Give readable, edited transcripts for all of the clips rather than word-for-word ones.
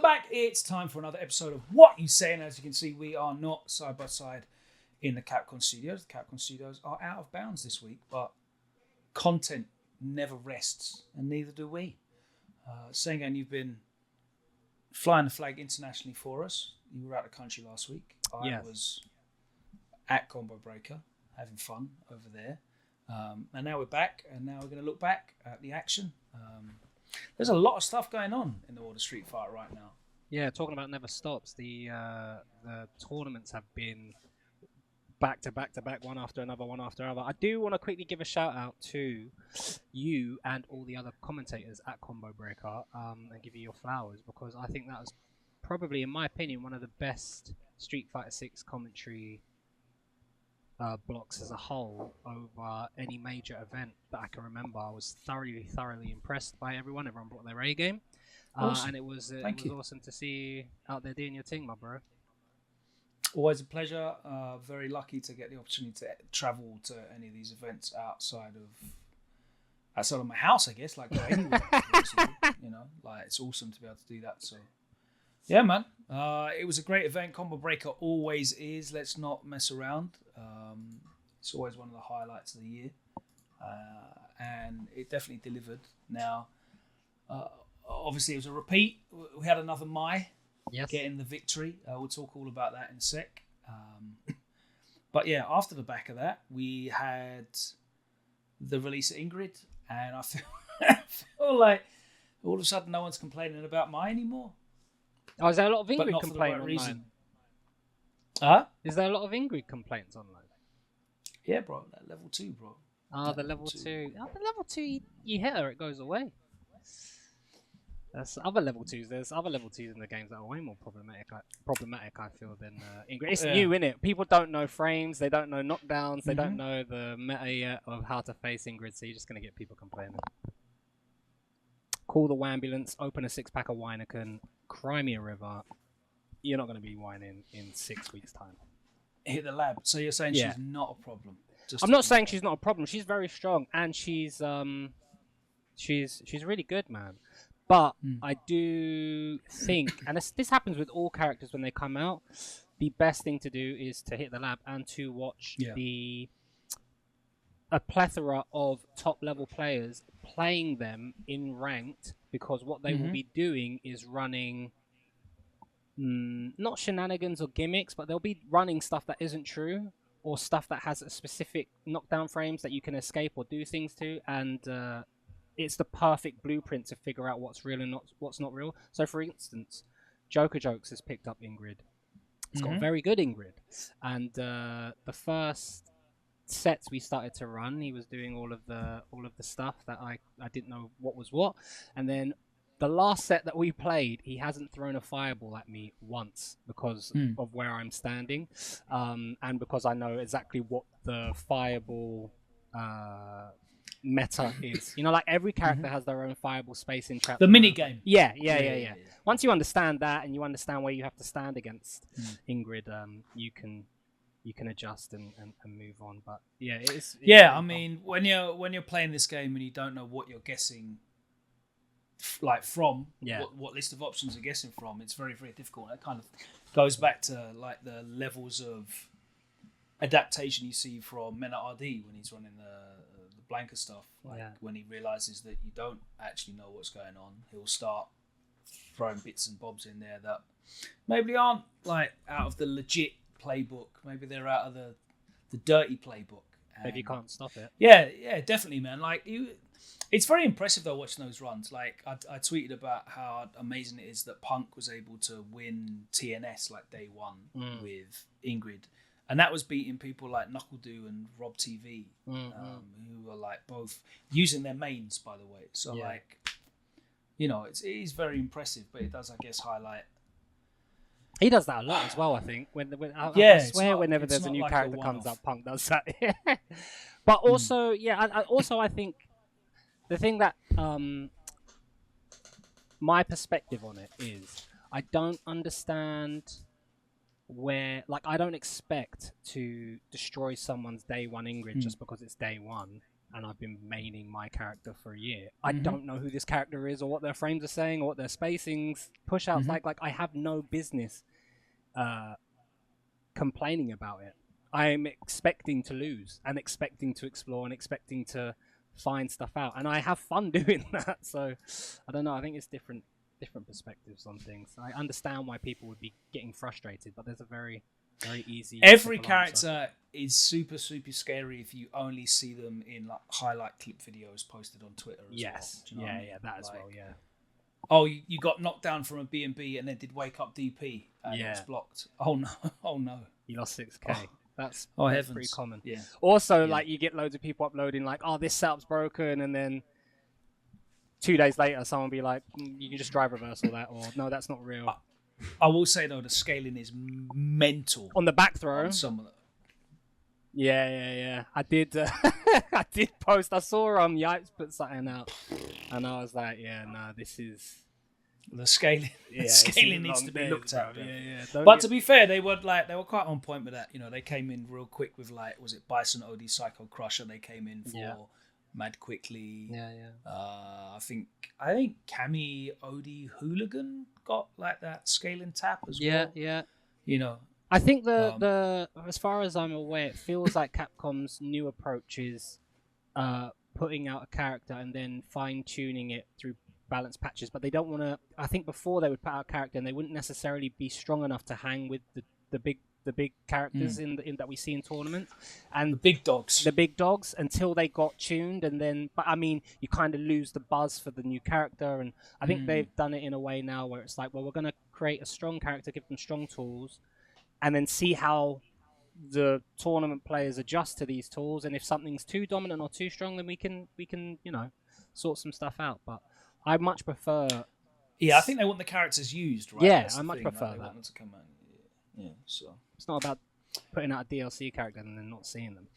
welcome back. It's time for another episode of What You Saying. As you can see, we are not side by side in the Capcom studios. The Capcom studios are out of bounds this week, but content never rests, and neither do we. Sengan, you've been flying the flag internationally for us. You were out of the country last week. I was at Combo Breaker, having fun over there. And now we're back, and now we're going to look back at the action. There's a lot of stuff going on in the world of Street Fighter right now. Yeah, talking about never stops. The tournaments have been back to back, one after another. I do want to quickly give a shout out to you and all the other commentators at Combo Breaker and give you your flowers, because I think that was probably, in my opinion, one of the best Street Fighter 6 commentary blocks as a whole over any major event that I can remember. I was thoroughly impressed by everyone. Everyone brought their A game, awesome. And it was awesome to see you out there doing your thing, my bro. Always a pleasure. Very lucky to get the opportunity to travel to any of these events outside of my house, I guess. Like go anywhere, you know, like it's awesome to be able to do that. So yeah, man. It was a great event. Combo Breaker always is. Let's not mess around. It's always one of the highlights of the year. And it definitely delivered. Now, obviously, it was a repeat. We had another Mai getting the victory. We'll talk all about that in a sec. But yeah, after the back of that, we had the release of Ingrid. And I feel like all of a sudden no one's complaining about Mai anymore. Oh, is there a lot of Ingrid complaints online? Is there a lot of Ingrid complaints online? Yeah, bro. That level 2, bro. The level 2. Oh, the level 2, you hit her, it goes away. There's other level 2s. There's other level 2s in the games that are way more problematic, I feel, than Ingrid. It's new, innit? People don't know frames. They don't know knockdowns. They don't know the meta yet of how to face Ingrid, so you're just going to get people complaining. Call the Wambulance, open a 6-pack of Wyneken, cry me a river. You're not going to be whining in 6 weeks' time. Hit the lab. So you're saying she's not a problem? I'm not saying she's not a problem. She's very strong, and she's really good, man. But I do think, and this happens with all characters when they come out, the best thing to do is to hit the lab and to watch a plethora of top-level players playing them in ranked, because what they will be doing is running not shenanigans or gimmicks, but they'll be running stuff that isn't true, or stuff that has a specific knockdown frames that you can escape or do things to, and it's the perfect blueprint to figure out what's real and what's not real. So, for instance, Joker Jokes has picked up Ingrid. It's got very good Ingrid, and the first sets we started to run, he was doing all of the stuff that I didn't know what was what, and then the last set that we played, he hasn't thrown a fireball at me once because of where I'm standing, and because I know exactly what the fireball meta is. You know, like every character has their own fireball space in trap. The mini game. Yeah. Once you understand that, and you understand where you have to stand against Ingrid, you can adjust and move on. But yeah, it's I mean, when you're playing this game and you don't know what you're guessing, like from what list of options you're guessing from, it's very, very difficult. That kind of goes back to like the levels of adaptation you see from Mena RD when he's running the Blanca stuff. When he realizes that you don't actually know what's going on, he'll start throwing bits and bobs in there that maybe aren't like out of the legit playbook. Maybe they're out of the dirty playbook. Maybe you can't stop it. Yeah, definitely, man. Like it's very impressive though watching those runs. Like I tweeted about how amazing it is that Punk was able to win TNS like day one with Ingrid, and that was beating people like Knuckledoo and Rob TV, who were like both using their mains, by the way. So like, you know, it is very impressive, but it does, I guess, highlight. He does that a lot as well, I think. I swear, whenever there's a new character comes up, Punk does that. But also, I think the thing that my perspective on it is, I don't understand where, like, I don't expect to destroy someone's day one Ingrid just because it's day one. and I've been maining my character for a year. I don't know who this character is, or what their frames are saying, or what their spacings, push-outs like I have no business complaining about it. I'm expecting to lose, and expecting to explore, and expecting to find stuff out, and I have fun doing that. So I don't know, I think it's different perspectives on things. I understand why people would be getting frustrated, but there's a very easy. Every character is super scary if you only see them in like highlight clip videos posted on Twitter as well. Do you know what I mean? That as like, well, yeah. Oh, you got knocked down from a B&B and then did wake up DP and it was blocked. Oh no. You lost 6k. That's pretty common. Yeah. Also, like, you get loads of people uploading like, oh, this setup's broken, and then 2 days later someone will be like, you can just drive reversal that, or no, that's not real. I will say though, the scaling is mental on the back throw. On some of them. Yeah. I did. I did post. I saw Yipes put something out, and I was like, yeah, no, this is the scaling. Yeah, the scaling needs to be looked at. Yeah. But to be fair, they were quite on point with that. You know, they came in real quick with like, was it Bison OD Psycho Crusher? They came in for Mad Quickly. Yeah. I think Cammy OD Hooligan got like that scaling tap as well. Yeah. You know, I think the as far as I'm aware, it feels like Capcom's new approach is putting out a character and then fine tuning it through balance patches. But they don't want to. I think before they would put out a character and they wouldn't necessarily be strong enough to hang with the big characters in that we see in tournaments, and the big dogs until they got tuned, and then. But I mean, you kind of lose the buzz for the new character, and I think they've done it in a way now where it's like, well, we're going to create a strong character, give them strong tools, and then see how the tournament players adjust to these tools, and if something's too dominant or too strong, then we can sort some stuff out. But I much prefer. Yeah, I think they want the characters used, right? Yeah, I much prefer that. They want them to come out. Yeah, so it's not about putting out a DLC character and then not seeing them.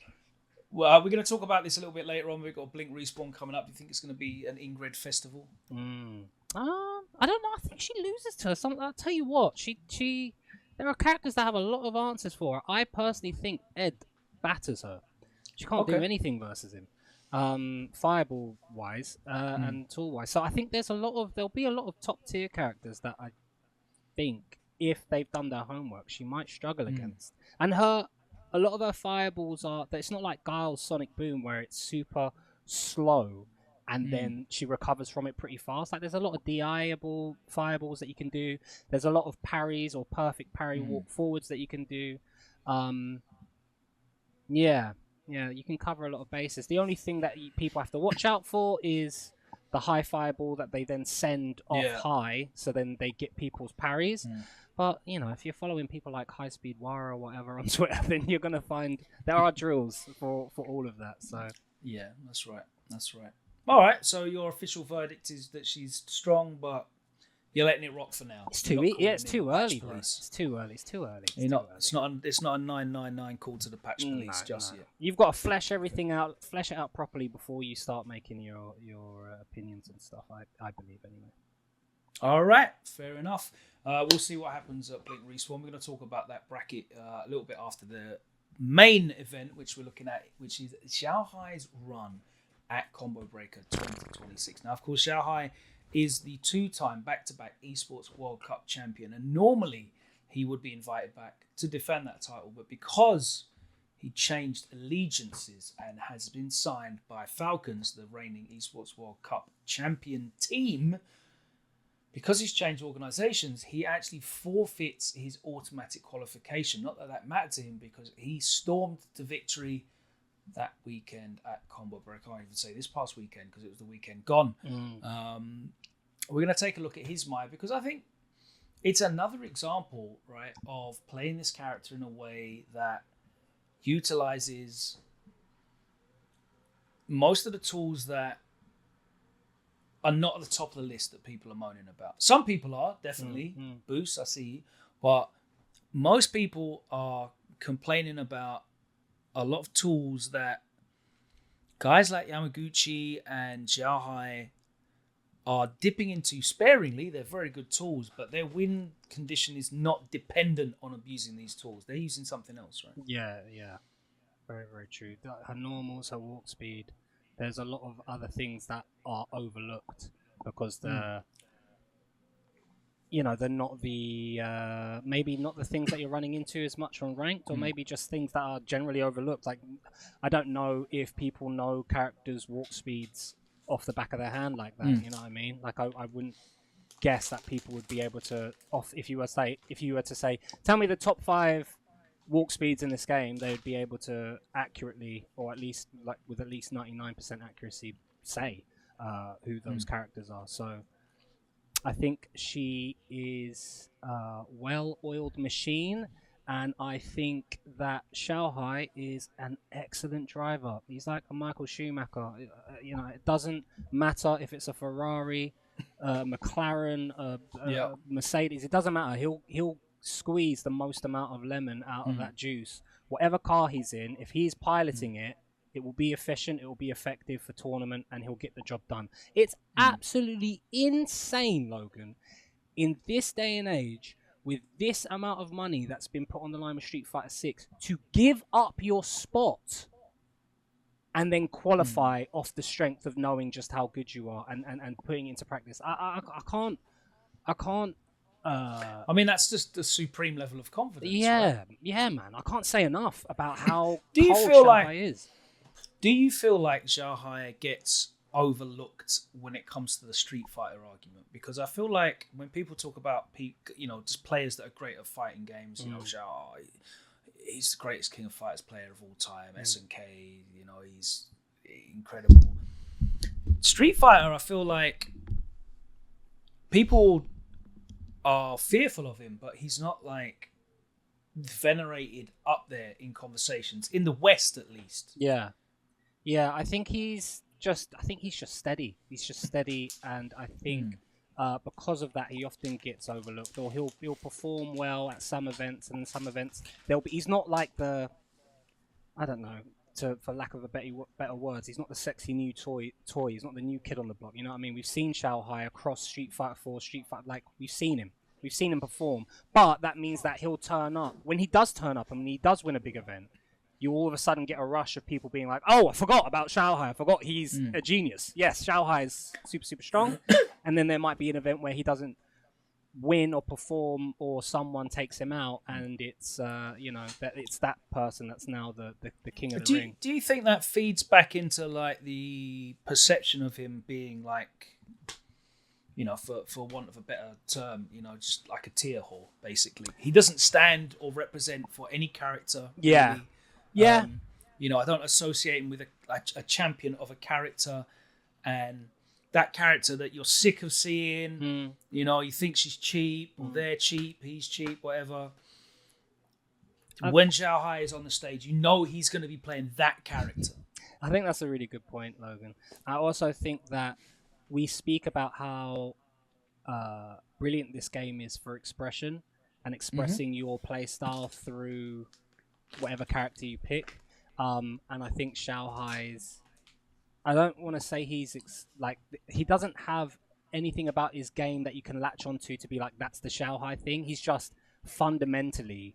Well, we're going to talk about this a little bit later on. We've got Blink Respawn coming up. Do you think it's going to be an Ingrid festival? I don't know. I think she loses to her. I'll tell you what. She. There are characters that have a lot of answers for her. I personally think Ed batters her. She can't do anything versus him. Fireball wise and tool wise. So I think there'll be a lot of top tier characters that I think, if they've done their homework, she might struggle against. And a lot of her fireballs it's not like Guile's Sonic Boom where it's super slow and then she recovers from it pretty fast. Like, there's a lot of DI-able fireballs that you can do. There's a lot of parries or perfect parry walk forwards that you can do. Yeah, you can cover a lot of bases. The only thing that people have to watch out for is the high fireball that they then send off high, so then they get people's parries. But, if you're following people like High Speed Wara or whatever on Twitter, then you're going to find there are drills for all of that. So yeah, that's right. All right, so your official verdict is that she's strong, but you're letting it rock for now. It's too early, bro. It's too early. It's not a 999 call to the patch police just yet. You've got to flesh it out properly before you start making your opinions and stuff. I believe anyway. All right, fair enough. We'll see what happens at Blink Respawn. We're going to talk about that bracket a little bit after the main event, which we're looking at, which is XiaoHai's run at Combo Breaker 2026. Now, of course, XiaoHai is the two-time back-to-back Esports World Cup champion, and normally he would be invited back to defend that title, but because he changed allegiances and has been signed by Falcons, the reigning Esports World Cup champion team, because he's changed organisations, he actually forfeits his automatic qualification. Not that that mattered to him, because he stormed to victory that weekend at Combo Break. I can't even say this past weekend because it was the weekend gone. We're going to take a look at his mind, because I think it's another example, right, of playing this character in a way that utilizes most of the tools that are not at the top of the list that people are moaning about. Some people are, definitely. Boost, I see. But most people are complaining about a lot of tools that guys like Yamaguchi and XiaoHai are dipping into sparingly. They're very good tools, but their win condition is not dependent on abusing these tools. They're using something else, right? Yeah. Very, very true. Her normals, her walk speed, there's a lot of other things that are overlooked because they're not the maybe not the things that you're running into as much on ranked, or maybe just things that are generally overlooked. Like, I don't know if people know characters' walk speeds off the back of their hand like that. You know what I mean? Like, I wouldn't guess that people would be able to if you were to say, tell me the top 5 walk speeds in this game, they would be able to accurately, or at least like with at least 99% accuracy, say who those characters are. So I think she is a well-oiled machine, and I think that XiaoHai is an excellent driver. He's like a Michael Schumacher. It doesn't matter if it's a Ferrari, McLaren, Mercedes. It doesn't matter. He'll squeeze the most amount of lemon out of that juice. Whatever car he's in, if he's piloting it, it will be efficient, it will be effective for tournament, and he'll get the job done. It's absolutely insane, Logan, in this day and age, with this amount of money that's been put on the line with Street Fighter 6, to give up your spot and then qualify off the strength of knowing just how good you are and putting it into practice. I can't. I mean, that's just the supreme level of confidence. Yeah, right? yeah, man. I can't say enough about how Do you cold feel XiaoHai like is. Do you feel like XiaoHai gets overlooked when it comes to the Street Fighter argument? Because I feel like when people talk about just players that are great at fighting games, XiaoHai, he's the greatest King of Fighters player of all time. SNK, he's incredible. Street Fighter, I feel like people are fearful of him, but he's not like venerated up there in conversations in the West, at least. Yeah, I think he's just steady. He's just steady, and I think because of that, he often gets overlooked, or he'll perform well at some events, and some events he's not like the, I don't know, for lack of a better words, he's not the sexy new toy. He's not the new kid on the block. You know what I mean? We've seen XiaoHai across Street Fighter 4, we've seen him perform, but that means that he'll turn up. When he does turn up and when he does win a big event, you all of a sudden get a rush of people being like, oh, I forgot about XiaoHai. I forgot he's a genius. Yes, XiaoHai is super, super strong. And then there might be an event where he doesn't win or perform, or someone takes him out, and it's it's that person that's now the king of the ring. Do you think that feeds back into like the perception of him being like, for want of a better term, just like a tier whore, basically? He doesn't stand or represent for any character. Yeah. Really. Yeah. I don't associate him with a champion of a character, and that character that you're sick of seeing, you think she's cheap, or they're cheap, he's cheap, whatever. When XiaoHai is on the stage, he's going to be playing that character. I think that's a really good point, Logan. I also think that we speak about how brilliant this game is for expression and expressing your play style through whatever character you pick. And I think XiaoHai's, I don't want to say he's he doesn't have anything about his game that you can latch onto to be like, that's the XiaoHai thing. He's just fundamentally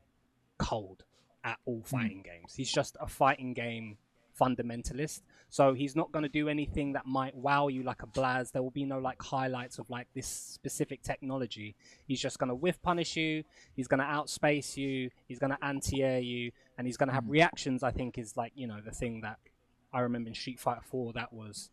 cold at all fighting games. He's just a fighting game fundamentalist. So he's not going to do anything that might wow you like a Blaz. There will be no like highlights of like this specific technology. He's just going to whiff punish you. He's going to outspace you. He's going to anti-air you, and he's going to have reactions. I think is like, the thing that I remember in Street Fighter 4. That was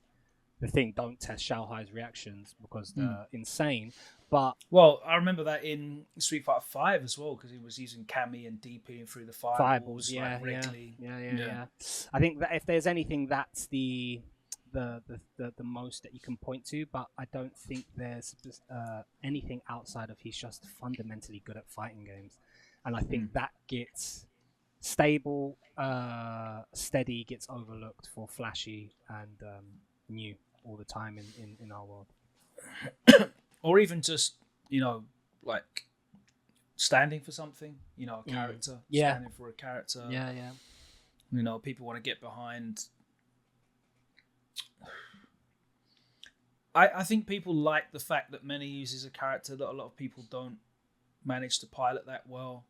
the thing. Don't test XiaoHai's reactions because they're insane. But I remember that in Street Fighter 5 as well, because he was using Kami and DPing through the fireballs. Yeah. I think that if there's anything, that's the most that you can point to. But I don't think there's anything outside of he's just fundamentally good at fighting games, and I think that gets stable, steady gets overlooked for flashy and new all the time in our world. Or even just, like standing for something, a character. Standing for a character. Yeah. People want to get behind. I think people like the fact that Many uses a character that a lot of people don't manage to pilot that well.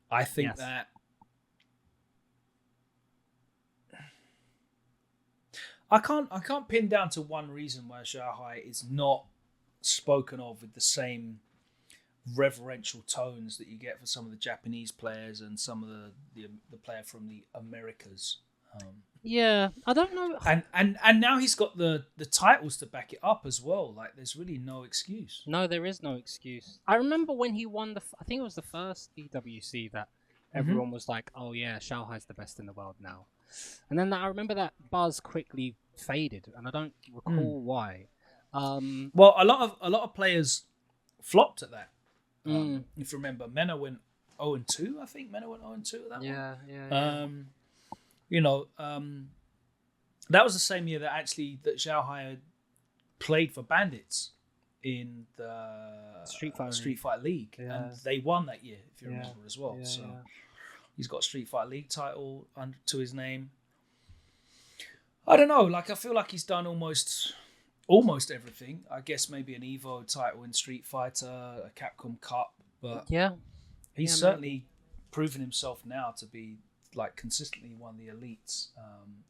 I think that I can't pin down to one reason why XiaoHai is not spoken of with the same reverential tones that you get for some of the Japanese players and some of the player from the Americas. Yeah, I don't know. And now he's got the titles to back it up as well. Like, there's really no excuse. No, there is no excuse. I remember when he won I think it was the first EWC that everyone was like, "Oh yeah, XiaoHai's the best in the world now." And then I remember that buzz quickly faded, and I don't recall why. Well, a lot of players flopped at that. If you remember, Mena went 0-2. I think Mena went 0-2 at that one. Yeah. That was the same year that XiaoHai had played for Bandits in the Street Fighter League, and they won that year, if you remember as well. He's got a Street Fighter League title to his name. I don't know. Like, I feel like he's done almost everything. I guess maybe an Evo title in Street Fighter, a Capcom Cup, but he's certainly proven himself now to be like consistently one of the elites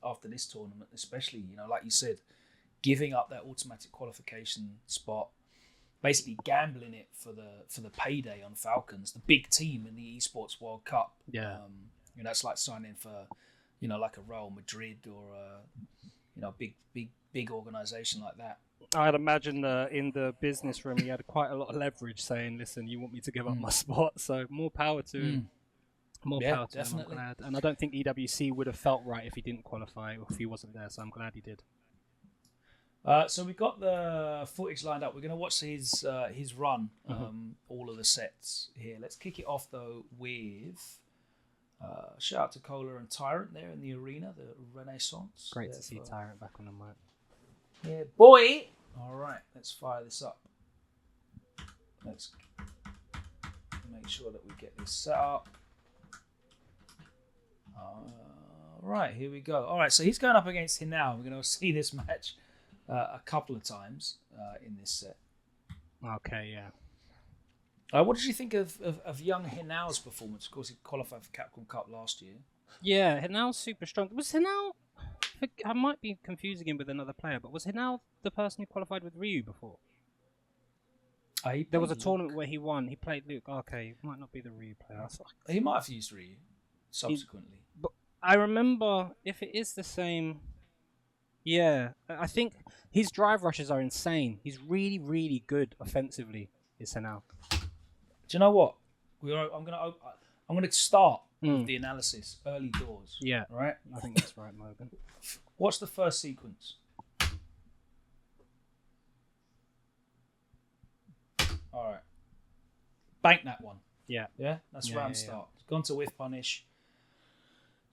after this tournament, especially, like you said, giving up that automatic qualification spot, basically gambling it for the payday on Falcons, the big team in the Esports World Cup. That's like signing for like a Real Madrid or a big organization like that. I'd imagine in the business room he had quite a lot of leverage, saying, "Listen, you want me to give up my spot, so more power to him." More power to him, I'm glad. And I don't think EWC would have felt right if he didn't qualify or if he wasn't there, so I'm glad he did. So we've got the footage lined up. We're going to watch his run, all of the sets here. Let's kick it off, though, with shout out to Cola and Tyrant there in the arena, the Renaissance. Great to see Tyrant back on the mic. Yeah, boy! All right, let's fire this up. Let's make sure that we get this set up. Right, here we go. All right, so he's going up against Hinao. We're going to see this match a couple of times in this set. Okay, yeah. What did you think of young Hinao's performance? Of course, he qualified for Capcom Cup last year. Yeah, Hinao's super strong. Was Hinao... I might be confusing him with another player, but was Hinao the person who qualified with Ryu before? There was a tournament where he won. He played Luke. Okay, he might not be the Ryu player. He might have used Ryu subsequently. But I remember, if it is the same... Yeah, I think his drive rushes are insane. He's really, really good offensively, is Hinao. Do you know what? I'm gonna start with the analysis early doors. Yeah, right. I think that's right, Morgan. What's the first sequence? All right, bank that one. Yeah. That's round start. Gone to whiff punish,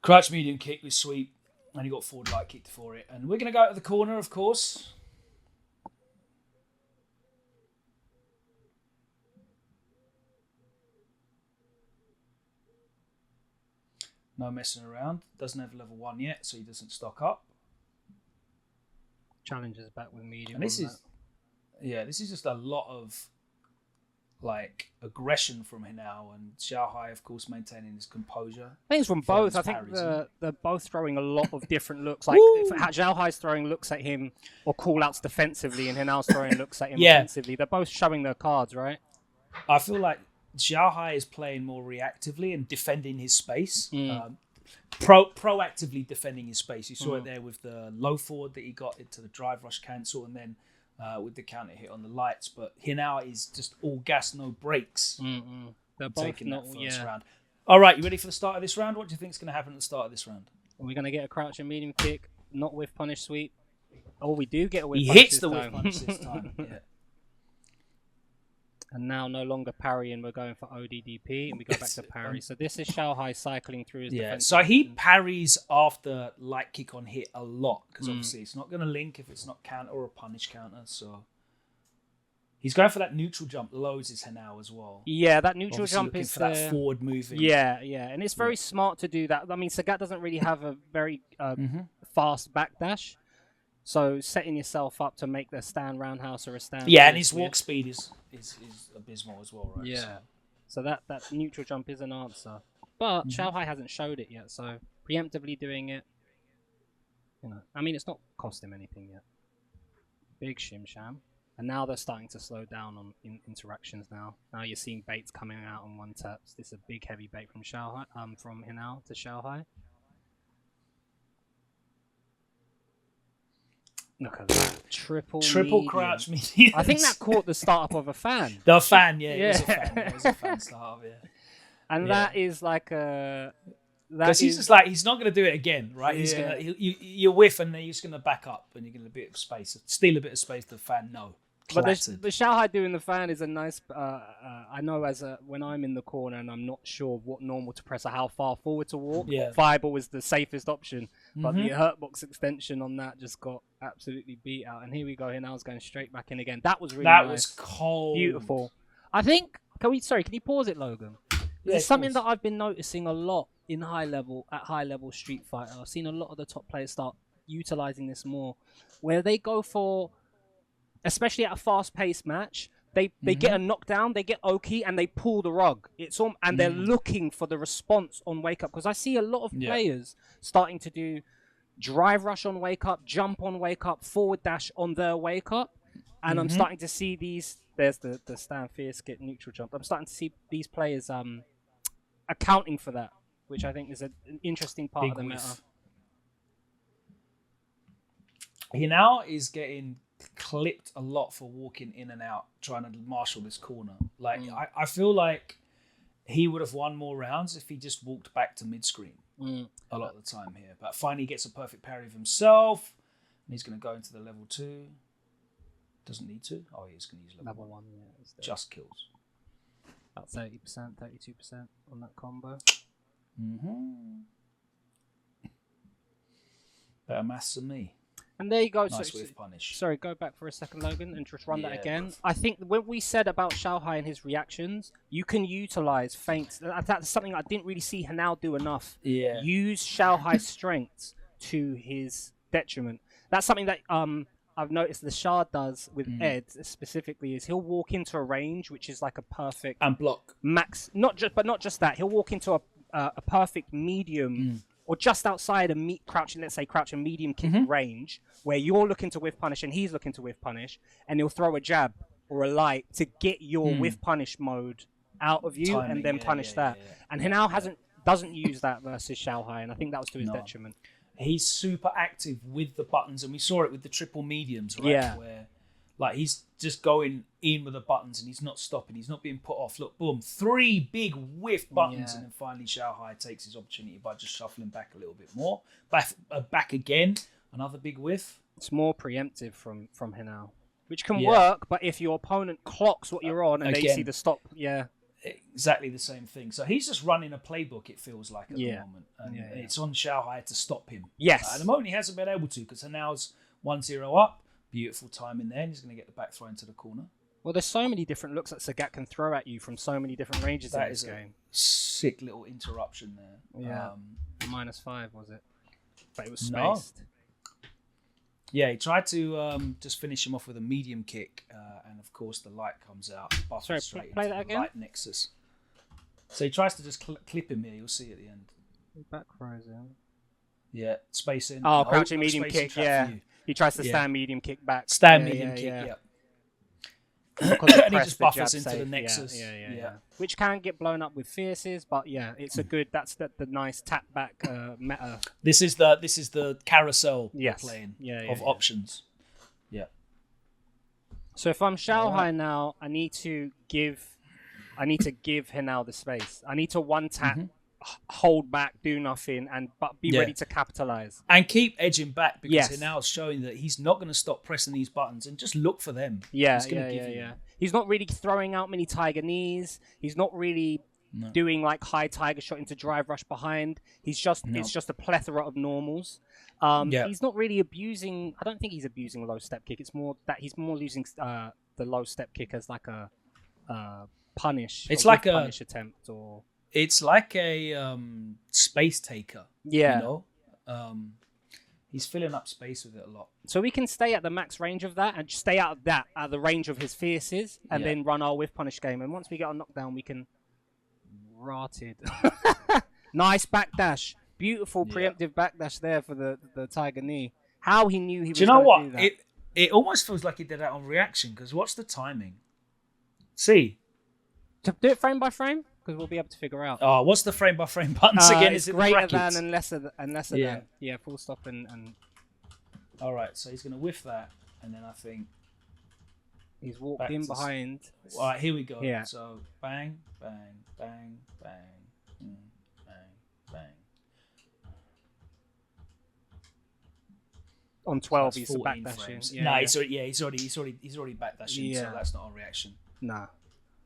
crouch medium kick with sweep, and you got forward light kick for it. And we're gonna go to the corner, of course. No messing around. Doesn't have level 1 yet, so he doesn't stock up. Challenges back with medium. And this is just a lot of like aggression from Hinao, and XiaoHai, of course, maintaining his composure. I think it's from both. I think they're both throwing a lot of different looks. Like XiaoHai's throwing looks at him or call outs defensively, and Hinao's throwing looks at him offensively. They're both showing their cards, right? I feel like XiaoHai is playing more reactively and defending his space. Proactively defending his space. You saw it there with the low forward that he got into the drive rush cancel, and then with the counter hit on the lights. But Hinao is just all gas, no brakes. They're taking both that first round. All right, you ready for the start of this round? What do you think is going to happen at the start of this round? Are we going to get a crouch and medium kick, not with punish sweep? Oh, we do get a whiff He punish hits the whiff punish this time. Yeah. And now no longer parrying, we're going for ODDP, and we go back to parry. So this is XiaoHai cycling through his defense. So he parries after light kick on hit a lot, because obviously it's not going to link if it's not counter or a punish counter. So he's going for that neutral jump, loads his Hinao as well. Yeah, that neutral Obviously jump is for that forward moving. Yeah, and it's very smart to do that. I mean, Sagat doesn't really have a very fast backdash. So setting yourself up to make the stand roundhouse or a stand... Yeah, and his walk speed is abysmal as well, right? Yeah. So that neutral jump is an answer. But XiaoHai hasn't showed it yet, so preemptively doing it. You know, I mean, it's not cost him anything yet. Big shim sham. And now they're starting to slow down on interactions now. Now you're seeing baits coming out on one taps. This is a big heavy bait from XiaoHai, from Hinao to XiaoHai. Look at that. Triple medium. Crouch medium. I think that caught the startup of a fan. The fan, yeah. It was a fan. Yeah, it was a fan startup, yeah. And that is like a... Because he's just like, he's not going to do it again, right? He's gonna, you whiff and then he's going to back up and you're going to a bit of space. Steal a bit of space to the fan, no. But the XiaoHai doing the fan is a nice... I know when I'm in the corner and I'm not sure what normal to press or how far forward to walk, Fireball is the safest option. But the hurtbox extension on that just got absolutely beat out. And here we go. Here now it's going straight back in again. That was really nice. That was cold. Beautiful. I think... Can you pause it, Logan? It's something that I've been noticing a lot in high level Street Fighter. I've seen a lot of the top players start utilizing this more, where they go for, especially at a fast-paced match, they get a knockdown, they get Oki, and they pull the rug. It's all, and they're looking for the response on Wake Up, because I see a lot of players starting to do drive rush on Wake Up, jump on Wake Up, forward dash on their Wake Up, and I'm starting to see these. There's the stand fierce get neutral jump. I'm starting to see these players accounting for that, which I think is an interesting part of the meta. He now is getting clipped a lot for walking in and out, trying to marshal this corner. Like I feel like he would have won more rounds if he just walked back to mid-screen a lot of the time here. But finally gets a perfect parry of himself, and he's going to go into the level 2. Doesn't need to. Oh, he's going to use level 1. Yeah, just kills. About 30%, 32% on that combo. Better maths than me. And there you go. Nice whiff punish. Sorry, go back for a second, Logan, and just run that again. I think when we said about XiaoHai and his reactions, you can utilize feints. That's something I didn't really see Hinao do enough. Yeah. Use XiaoHai's strengths to his detriment. That's something that I've noticed the Shard does with Ed specifically, is he'll walk into a range which is like a perfect and block max. Not just that. He'll walk into a perfect medium or just outside a crouching medium kick range where you're looking to whiff punish and he's looking to whiff punish, and he'll throw a jab or a light to get your whiff punish mode out of you and then punish that. And Hinao doesn't use that versus XiaoHai, and I think that was to his detriment. He's super active with the buttons, and we saw it with the triple mediums, right? Yeah. Where, like, he's just going in with the buttons, and he's not stopping. He's not being put off. Look, boom, 3 big whiff buttons, and then finally XiaoHai takes his opportunity by just shuffling back a little bit more. Back again, another big whiff. It's more preemptive from Hinao, which can work, but if your opponent clocks what you're on and they see the stop, exactly the same thing. So he's just running a playbook, it feels like, at the moment. And it's on XiaoHai to stop him. Yes. At the moment, he hasn't been able to, because Hinao's 1-0 up. Beautiful time in there, and he's going to get the back throw into the corner. Well, there's so many different looks that Sagat can throw at you from so many different ranges in this game. Sick little interruption there. Yeah. -5, was it? But it was spaced. Yeah, he tried to just finish him off with a medium kick, and of course the light comes out. Sorry, play that again? Light nexus. So he tries to just clip him here. You'll see at the end. Back throws in. Yeah, space in. Oh, crouching medium kick. Yeah, he tries to stand medium kick back. Stand medium kick. Yeah. And he just buffers into the nexus. Yeah. Which can get blown up with fierces, but it's a good. That's the nice tap back meta. This is the carousel playing of options. Yeah. So if I'm XiaoHai now, I need to give Hinao the space. I need to one tap, hold back, do nothing, but be ready to capitalize and keep edging back, because Hinao's showing that he's not going to stop pressing these buttons and just look for them. He's not really throwing out many tiger knees. He's not really doing like high tiger shot into drive rush behind. It's just a plethora of normals. He's not really abusing. I don't think he's abusing low step kick. It's more that he's more using the low step kick as like a punish. It's like a punish attempt, or it's like a space taker. Yeah. You know? He's filling up space with it a lot. So we can stay at the max range of that and stay out of the range of his fierces, and then run our whiff punish game. And once we get a knockdown, we can rotted. Nice backdash. Beautiful preemptive backdash there for the Tiger knee. How he knew he was Do you know going to what? do that. It almost feels like he did that on reaction, because what's the timing? See? To do it frame by frame? Because we'll be able to figure out. Oh, what's the frame by frame buttons again? It's Is it greater the than and lesser than. Yeah, full stop and... All right, so he's going to whiff that, and then I think... He's walked in behind. All right, here we go. Yeah. So, bang, bang, bang, bang, bang, bang. On 12, So he's backdashing. Yeah, no, he's already backdashing, so that's not a reaction. Nah.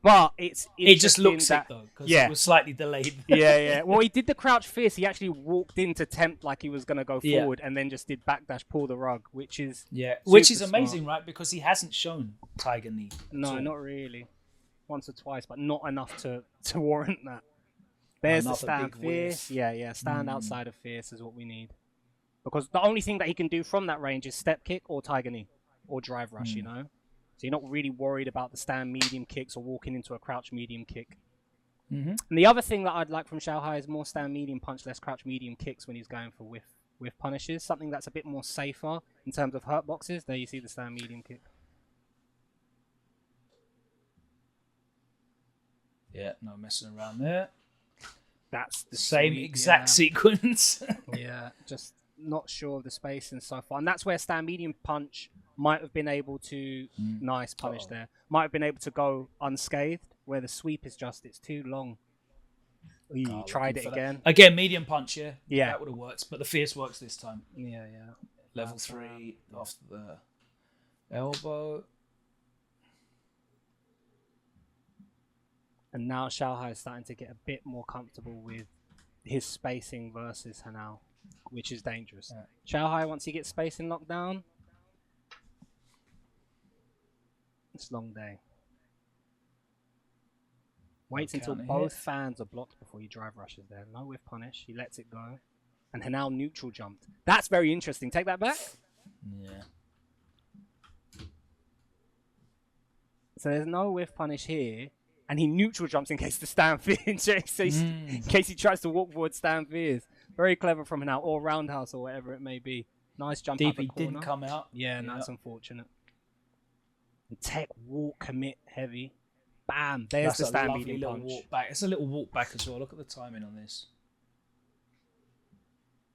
But it just looks it though, because it was slightly delayed. Yeah. Well, he did the crouch fierce. He actually walked in to tempt like he was going to go forward, and then just did backdash, pull the rug, which is amazing, right? Because he hasn't shown Tiger knee. No, not really. Once or twice, but not enough to warrant that. There's the stand fierce. Yeah. Stand outside of fierce is what we need. Because the only thing that he can do from that range is step kick or Tiger knee or drive rush, you know? So you're not really worried about the stand medium kicks or walking into a crouch medium kick. And the other thing that I'd like from XiaoHai is more stand medium punch, less crouch medium kicks when he's going for whiff punishes. Something that's a bit more safer in terms of hurt boxes. There you see the stand medium kick. Yeah, no messing around there. That's the same exact sequence. Yeah, just not sure of the spacing so far. And that's where stand medium punch might have been able to... Nice punish there. Might have been able to go unscathed, where the sweep is just... It's too long. Ooh, tried it again. Again, medium punch, yeah. Yeah. That would have worked, but the fierce works this time. Yeah. Level 3 off the elbow. And now XiaoHai is starting to get a bit more comfortable with his spacing versus Hanao, which is dangerous. XiaoHai, once he gets spacing locked down, it's a long day. Waits until both fans are blocked before he drive rushes there. No whiff punish. He lets it go. And Hanao neutral jumped. That's very interesting. Take that back. Yeah. So there's no whiff punish here. And he neutral jumps in case the stand fears. In case he tries to walk forward, stand fears. Very clever from Hanao. Or roundhouse or whatever it may be. Nice jump up the corner. Didn't come out. Yeah, that's unfortunate. Tech walk commit heavy. Bam! There's the stand medium punch. Walk back. It's a little walk back as well. Look at the timing on this.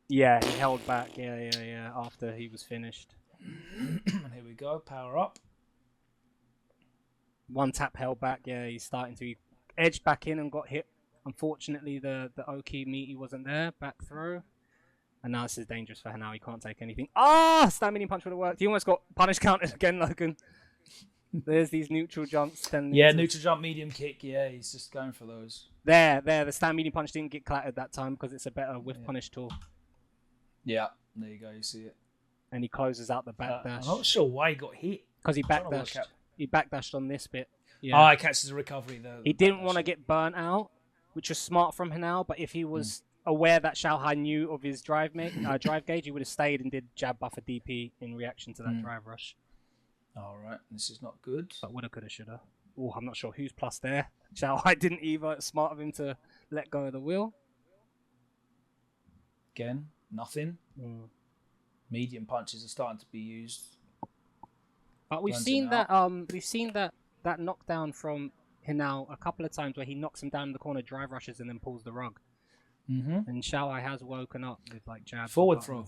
Yeah, he held back. Yeah. After he was finished. And here we go. Power up. One tap held back. Yeah, he's starting to edge back in and got hit. Unfortunately, the Oki meaty wasn't there. Back throw. And now this is dangerous for Hanao. He can't take anything. Stand medium punch would have worked. He almost got punish counted again, Logan. There's these neutral jumps. Neutral jump, medium kick. Yeah, he's just going for those. There. The stand medium punch didn't get clattered that time because it's a better whiff punish tool. Yeah, there you go. You see it. And he closes out the backdash. I'm not sure why he got hit. Because he backdashed. He backdashed on this bit. Yeah. It catches the recovery there. He didn't want to get burnt out, which was smart from Hanao. But if he was aware that XiaoHai knew of his drive gauge, he would have stayed and did jab buffer DP in reaction to that drive rush. All right, this is not good. But woulda, coulda, shoulda. Oh, I'm not sure who's plus there. XiaoHai didn't either. It's smart of him to let go of the wheel. Again, nothing. Medium punches are starting to be used. But we've seen that that knockdown from Hanao a couple of times where he knocks him down in the corner, drive rushes, and then pulls the rug. And XiaoHai has woken up with like jabs. Forward throw.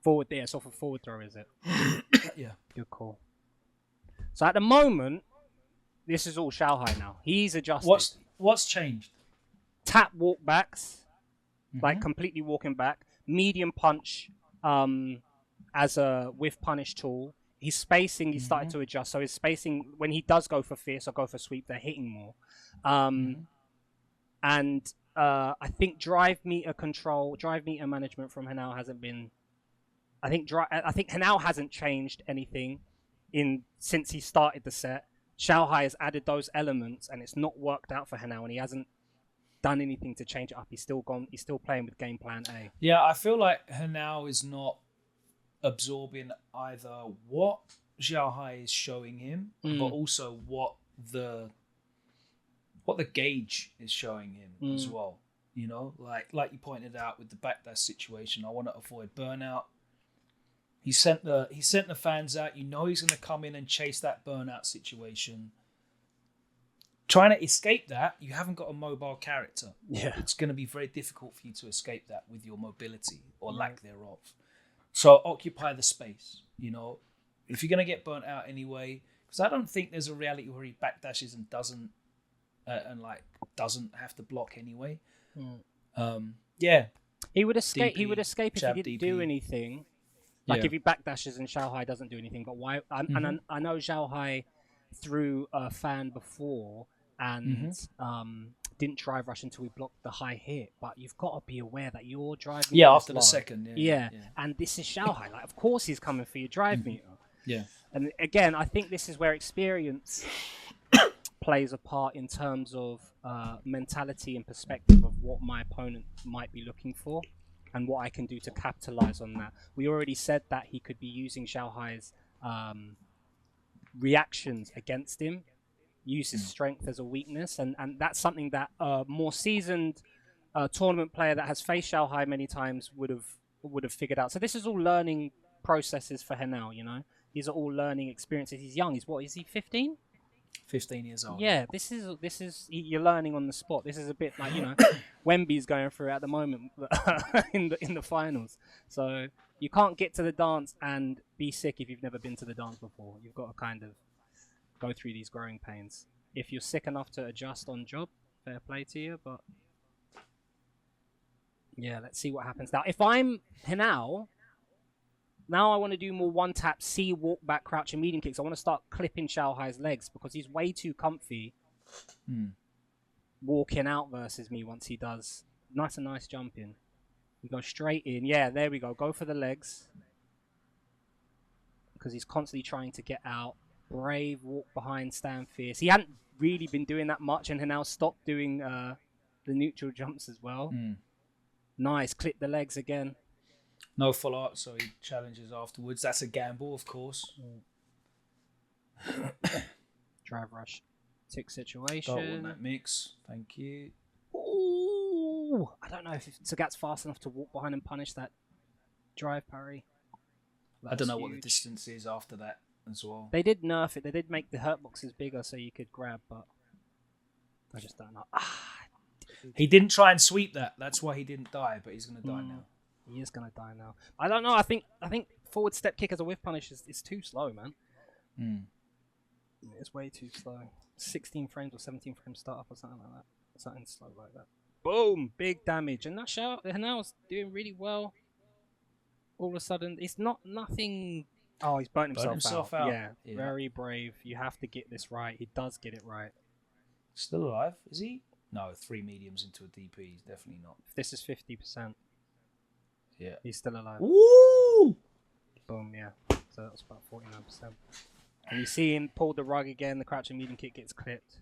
Forward, yeah, it's off a forward throw, is it? Yeah. Good call. So at the moment, this is all XiaoHai now. He's adjusted. What's changed? Tap walk backs, like completely walking back. Medium punch as a whiff punish tool. His spacing, he started to adjust. So his spacing, when he does go for fierce or go for sweep, they're hitting more. And I think drive meter management from Hanao hasn't been... I think Hanao hasn't changed anything since he started the set. XiaoHai has added those elements, and it's not worked out for Hanao, and he hasn't done anything to change it up. He's still playing with game plan A. Yeah, I feel like Hanao is not absorbing either what XiaoHai is showing him, but also what the gauge is showing him as well. You know, like you pointed out with the backdash situation, I want to avoid burnout. He sent the fans out. You know he's going to come in and chase that burnout situation. Trying to escape that, you haven't got a mobile character. Yeah. It's going to be very difficult for you to escape that with your mobility or lack thereof. So occupy the space. You know, if you're going to get burnt out anyway, because I don't think there's a reality where he backdashes and doesn't have to block anyway. Yeah, he would escape. DP, He would escape if he didn't DP. do anything. Like if he backdashes and XiaoHai doesn't do anything. But why? And I know XiaoHai threw a fan before and didn't drive rush until we blocked the high hit. But you've got to be aware that your drive meter after is the low. second. Yeah. And this is XiaoHai. Like, of course he's coming for your drive meter. Yeah. And again, I think this is where experience plays a part in terms of mentality and perspective of what my opponent might be looking for and what I can do to capitalize on that. We already said that he could be using XiaoHai's reactions against him, use his strength as a weakness, and that's something that a more seasoned tournament player that has faced XiaoHai many times would have figured out. So this is all learning processes for Henao, you know? These are all learning experiences. He's young. Is he 15? 15 years old. Yeah, this is you're learning on the spot. This is a bit like, you know, Wemby's going through at the moment in the finals. So you can't get to the dance and be sick if you've never been to the dance before. You've got to kind of go through these growing pains. If you're sick enough to adjust on job, fair play to you. But yeah, let's see what happens now. If I'm Henao, now I want to do more one-tap, C, walk back, crouch, and medium kicks. I want to start clipping XiaoHai's legs because he's way too comfy walking out versus me once he does. Nice jumping. We go straight in. Yeah, there we go. Go for the legs. Because he's constantly trying to get out. Brave, walk behind, stand fierce. He hadn't really been doing that much and now stopped doing the neutral jumps as well. Nice. Clip the legs again. No follow-up, so he challenges afterwards. That's a gamble, of course. Drive rush. Tick situation. Don't want that mix. Thank you. Ooh! I don't know if Sagat's fast enough to walk behind and punish that drive parry. I don't know what the distance is after that as well. They did nerf it. They did make the hurt boxes bigger so you could grab, but I just don't know. He didn't try and sweep that. That's why he didn't die, but he's going to die now. He is going to die now. I don't know. I think forward step kick as a whiff punish is too slow, man. It's way too slow. 16 frames or 17 frames startup or something like that. Something slow like that. Boom! Big damage. And that Hanao's doing really well. All of a sudden, it's nothing. Oh, he's burnt himself out. Yeah, very brave. You have to get this right. He does get it right. Still alive? Is he? No, 3 mediums into a DP. He's definitely not. This is 50%. Yeah. He's still alive. Woo! Boom, yeah. So that was about 49%. And you see him pull the rug again. The crouching medium kick gets clipped.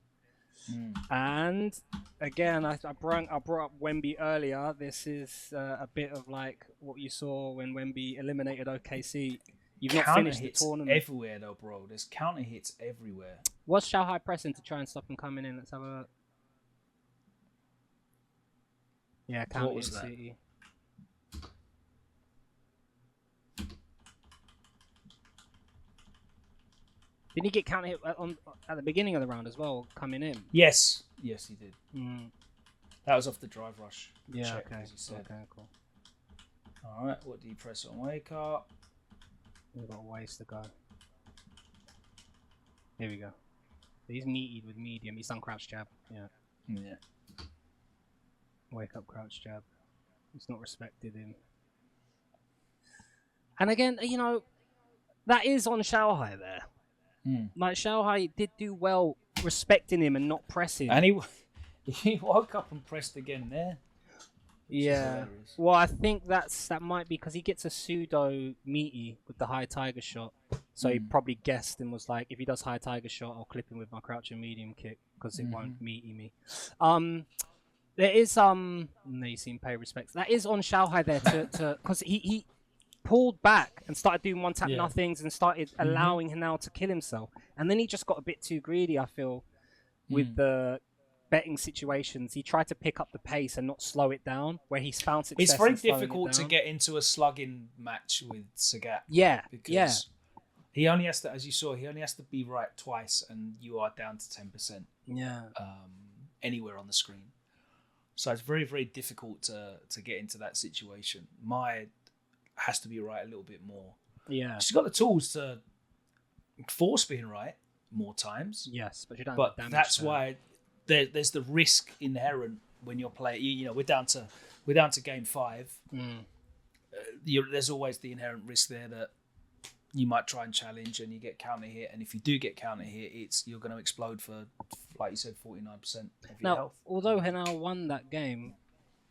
And again, I brought up Wemby earlier. This is a bit of like what you saw when Wemby eliminated OKC. You've not finished the tournament. Everywhere though, bro. There's counter hits everywhere. Was XiaoHai pressing to try and stop him coming in? Let's have a look. Yeah, counter hit City. Didn't he get counter hit at the beginning of the round as well, coming in? Yes, he did. That was off the drive rush. Yeah, check, okay. as he said. Okay, cool. All right, what do you press on wake up? We've got a ways to go. Here we go. He's meaty with medium. He's done crouch jab. Yeah. Wake up, crouch jab. He's not respected him. And again, you know, that is on XiaoHai there. Like XiaoHai did do well respecting him and not pressing. And he woke up and pressed again there. Yeah. Well, I think that might be because he gets a pseudo meaty with the high tiger shot. So he probably guessed and was like, if he does high tiger shot, I'll clip him with my crouching medium kick because it won't meaty me. There is no, you seem pay respects. That is on XiaoHai there to because he pulled back and started doing one tap nothings and started allowing him now to kill himself. And then he just got a bit too greedy, I feel, with the betting situations, he tried to pick up the pace and not slow it down, where he's found success. It's very difficult to get into a slugging match with Sagat. Yeah, because he only has to, as you saw, he only has to be right twice, and you are down to 10%. Yeah. Anywhere on the screen. So it's very, very difficult to get into that situation. Mai has to be right a little bit more. Yeah. She's got the tools to force being right more times. Yes, but you don't. But that's why there's the risk inherent when you're playing. You know, we're down to game 5. There's always the inherent risk there that you might try and challenge and you get counter hit, and if you do get counter hit, you're going to explode for, like you said, 49% of your health. Although Hanao won that game,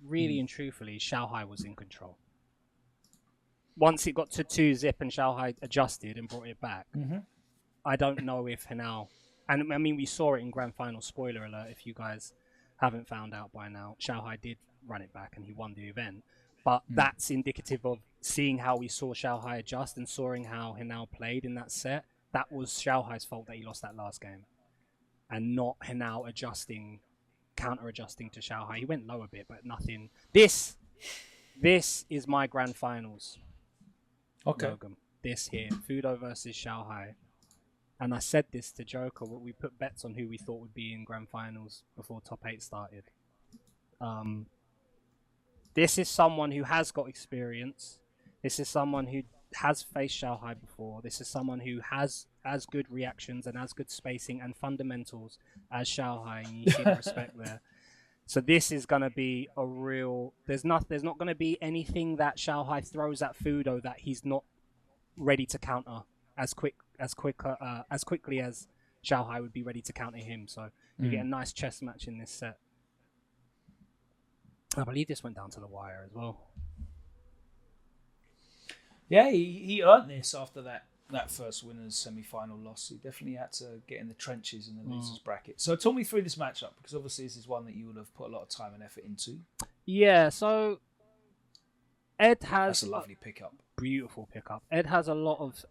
really and truthfully, XiaoHai was in control. Once it got to 2-zip and XiaoHai adjusted and brought it back, I don't know if Hanao, and I mean we saw it in Grand Final, spoiler alert if you guys haven't found out by now, XiaoHai did run it back and he won the event. But that's indicative of seeing how we saw XiaoHai adjust and seeing how Hanao played in that set. That was XiaoHai's fault that he lost that last game. And not Hanao counter-adjusting to XiaoHai. He went low a bit, but nothing. This is my Grand Finals. Okay. Logan. This here. Fudo versus XiaoHai. And I said this to Joker, but we put bets on who we thought would be in Grand Finals before Top 8 started. This is someone who has got experience. This is someone who has faced XiaoHai before. This is someone who has as good reactions and as good spacing and fundamentals as XiaoHai, and you see the respect there. So this is going to be a real... There's not going to be anything that XiaoHai throws at Fudo that he's not ready to counter as quickly as XiaoHai would be ready to counter him. So you get a nice chess match in this set. I believe this went down to the wire as well. Yeah, he earned this after that first winner's semi-final loss. He definitely had to get in the trenches in the losers bracket. So talk me through this matchup, because obviously this is one that you would have put a lot of time and effort into. Yeah, so Ed has... That's a lovely pickup. Beautiful pickup. Ed has a lot of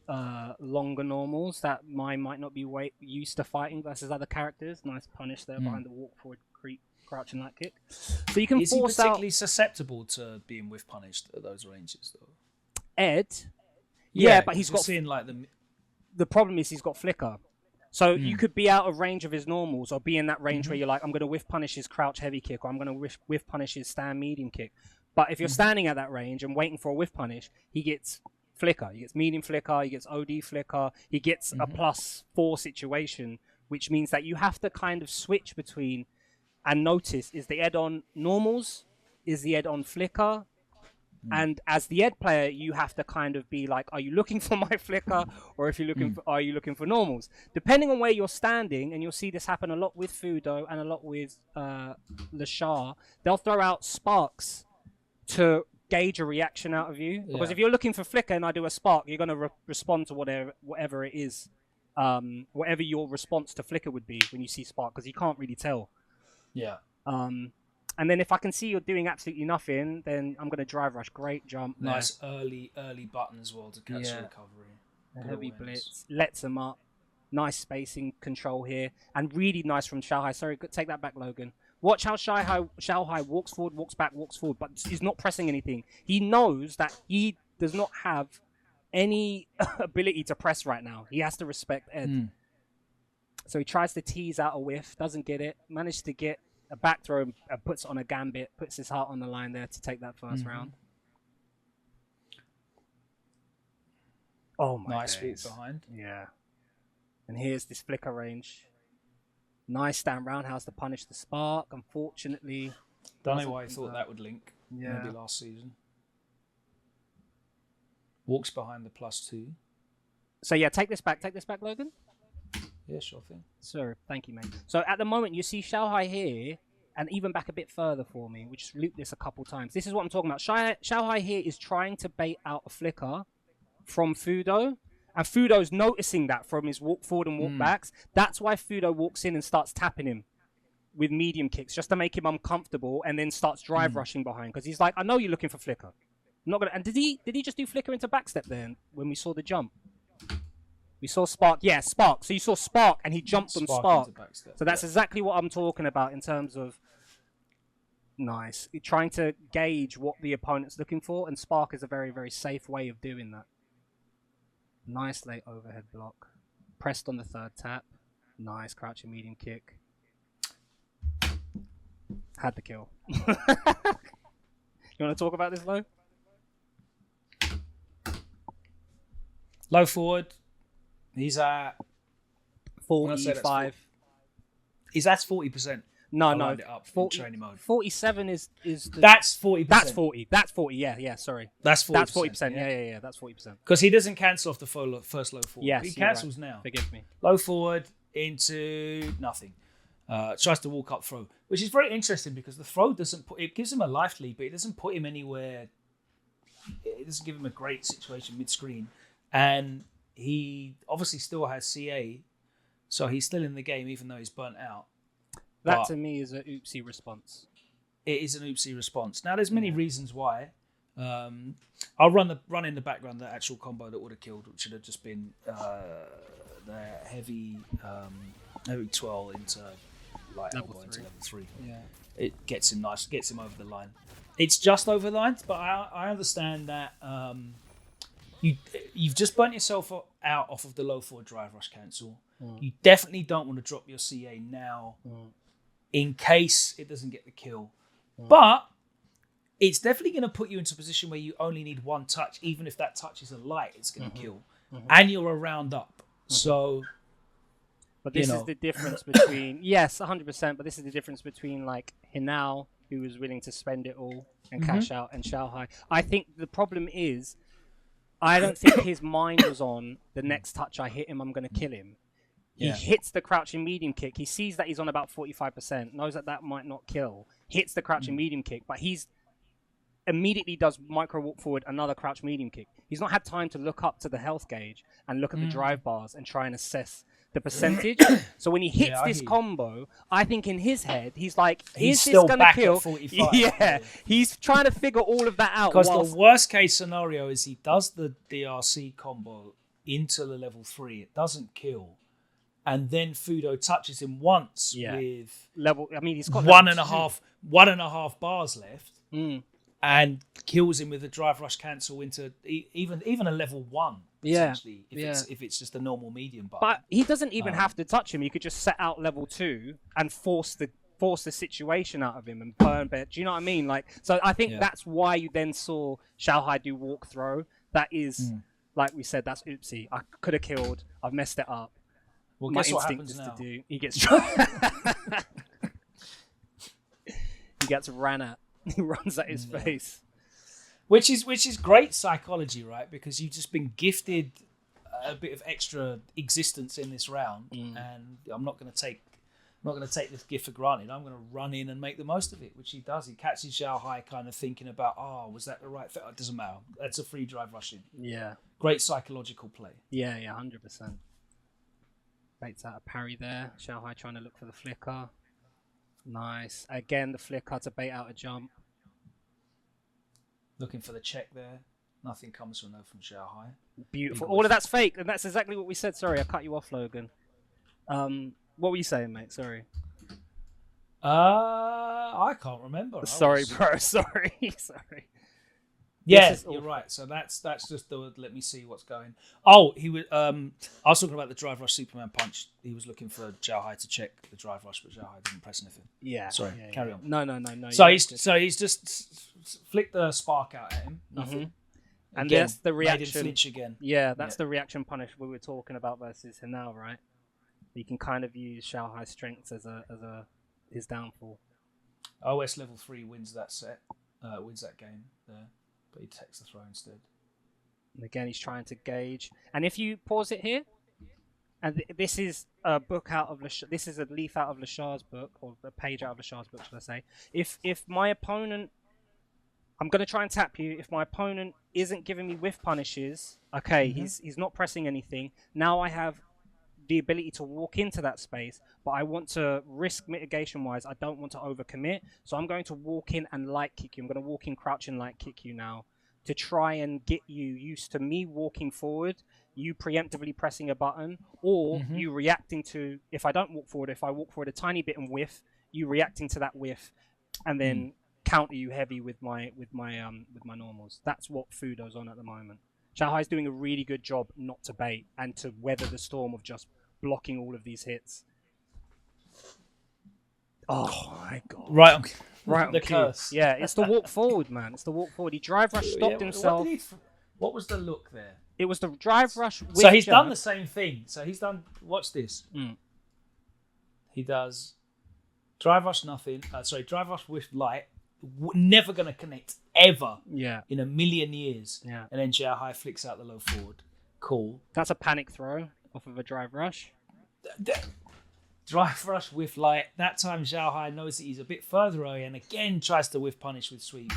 longer normals that might not be used to fighting versus other characters. Nice punish there behind the walk forward creep. Crouch and that kick. So you can Is force he particularly susceptible to being whiff punished at those ranges, though? Ed? Yeah, but he's got... Seeing, like, the problem is he's got flicker. So you could be out of range of his normals or be in that range where you're like, I'm going to whiff punish his crouch heavy kick, or I'm going to whiff punish his stand medium kick. But if you're standing at that range and waiting for a whiff punish, he gets flicker. He gets medium flicker, he gets OD flicker, he gets a +4 situation, which means that you have to kind of switch between... And notice, is the Ed on normals? Is the Ed on flicker? And as the Ed player, you have to kind of be like, are you looking for my flicker? Or if you're looking for, are you looking for normals? Depending on where you're standing, and you'll see this happen a lot with Fudo and a lot with Lashar, they'll throw out sparks to gauge a reaction out of you. Because if you're looking for flicker and I do a spark, you're going to respond to whatever it is. Whatever your response to flicker would be when you see spark, because you can't really tell. Yeah. And then if I can see you're doing absolutely nothing, then I'm going to drive rush. Great jump there. Nice early button as well to catch the recovery. A heavy blitz. Lets him up. Nice spacing control here. And really nice from XiaoHai. Sorry, take that back, Logan. Watch how XiaoHai walks forward, walks back, walks forward, but he's not pressing anything. He knows that he does not have any ability to press right now. He has to respect Ed. So he tries to tease out a whiff, doesn't get it, managed to get a back throw, puts on a gambit, puts his heart on the line there to take that first round. Oh my Nice days. walk behind. Yeah. And here's this flicker range. Nice stand roundhouse to punish the spark. Unfortunately, don't know why he thought that would link. Maybe last season. Walks behind the +2. So yeah, take this back, Logan. Yeah, sure thing. Sir, thank you, mate. So at the moment, you see XiaoHai here, and even back a bit further for me. We just looped this a couple times. This is what I'm talking about. XiaoHai here is trying to bait out a flicker from Fudo, and Fudo's noticing that from his walk forward and walk backs. That's why Fudo walks in and starts tapping him with medium kicks, just to make him uncomfortable, and then starts drive rushing behind, because he's like, I know you're looking for flicker. I'm not gonna. And did he just do flicker into backstep there when we saw the jump? We saw Spark. Yeah, Spark. So you saw Spark, and he jumped on Spark. So that's exactly what I'm talking about in terms of nice. You're trying to gauge what the opponent's looking for, and Spark is a very, very safe way of doing that. Nice late overhead block. Pressed on the third tap. Nice crouching medium kick. Had the kill. You want to talk about this, Lo? Low forward. He's at 45. He's at 40%. No, It up 40, training mode. 47 is the, that's 40%. That's 40. That's 40. Yeah. Sorry. That's 40%. That's 40%. Yeah. That's 40%. Because he doesn't cancel off the first low forward. Yes, he cancels now. Forgive me. Low forward into nothing. Tries to walk up throw, which is very interesting because the throw it gives him a life lead, but it doesn't put him anywhere. It doesn't give him a great situation mid-screen. And he obviously still has CA, so he's still in the game even though he's burnt out. That to me is an oopsie response. It is an oopsie response. Now there's many reasons why. I'll run in the background the actual combo that would have killed, which should have just been the heavy twirl into light elbow into level 3. Yeah, it gets him over the line. It's just over the line, but I understand that you've just burnt yourself out off of the low forward drive rush cancel. You definitely don't want to drop your CA now in case it doesn't get the kill. But it's definitely going to put you into a position where you only need one touch. Even if that touch is a light, it's going to kill. And you're a round up. So... But this is the difference between... Yes, 100%, but this is the difference between like Hinao, who was willing to spend it all and cash out, and XiaoHai. I think the problem is, I don't think his mind was on the next touch I hit him, I'm going to kill him. He hits the crouching medium kick. He sees that he's on about 45%, knows that might not kill, hits the crouching medium kick, but he's immediately does micro walk forward, another crouch medium kick. He's not had time to look up to the health gauge and look at the drive bars and try and assess the percentage. So when he hits this combo, I think in his head, he's like, is this going to kill? 45. He's trying to figure all of that out. Because the worst case scenario is he does the DRC combo into the level 3. It doesn't kill. And then Fudo touches him once with level. I mean, he's got one and a half bars left. And kills him with a drive rush cancel into even a level 1. Essentially, if it's just a normal medium bar. But he doesn't even have to touch him. He could just set out level 2 and force the situation out of him and burn bed. Do you know what I mean? Like, so I think that's why you then saw XiaoHai do walk throw. That is, like we said, that's oopsie. I could have killed. I've messed it up. Well, my guess what instinct happens is now? to do. He gets ran at. He runs at his face. Which is great psychology, right? Because you've just been gifted a bit of extra existence in this round, and I'm not going to take this gift for granted. I'm going to run in and make the most of it, which he does. He catches XiaoHai kind of thinking about, was that the right fit? It doesn't matter. That's a free drive rushing. Yeah. Great psychological play. Yeah, 100%. Baits out a parry there. XiaoHai trying to look for the flicker. Nice. Again, the flicker to bait out a jump. Looking for the check there. Nothing comes from XiaoHai. Beautiful. All of that's fake, and that's exactly what we said. Sorry, I cut you off, Logan. What were you saying, mate? Sorry. I can't remember. Sorry, bro. Sorry. Yeah, you're right. So that's just the let me see what's going. Oh, he was. I was talking about the drive rush Superman punch. He was looking for XiaoHai to check the drive rush, but XiaoHai didn't press anything. Yeah. Sorry. Carry on. No. So he's just flicked the spark out at him. Nothing. And again, that's the reaction. Made him flinch again. Yeah, that's the reaction punish we were talking about versus Hinao, right? You can kind of use XiaoHai's strengths as his downfall. OS level 3 wins that set. Wins that game there. But he takes the throw instead. And again, he's trying to gauge. And if you pause it here, and this is a book out of this is a leaf out of Lashard's book, or a page out of Lashard's book, should I say? If my opponent, I'm going to try and tap you. If my opponent isn't giving me whiff punishes, okay, he's not pressing anything. Now I have the ability to walk into that space, but I want to risk mitigation-wise. I don't want to overcommit, so I'm going to walk in and light kick you. I'm going to walk in, crouch and light kick you now to try and get you used to me walking forward, you preemptively pressing a button, or you reacting to, if I don't walk forward, if I walk forward a tiny bit and whiff, you reacting to that whiff, and then counter you heavy with my normals. That's what Fudo's on at the moment. XiaoHai's doing a really good job not to bait and to weather the storm of just blocking all of these hits. Oh my god! Right on the cue. curse. Yeah, it's the walk forward, man. It's the walk forward. He drive rush stopped himself. What was the look there? It was the drive rush. With so he's jab. done the same thing. So he's done. Watch this. He does drive rush nothing. Drive rush with light. Never gonna connect ever. Yeah. In a million years. Yeah. And then XiaoHai flicks out the low forward. Cool. That's a panic throw off of a drive rush. Drive rush with light. That time XiaoHai knows that he's a bit further away and again tries to whiff punish with sweep.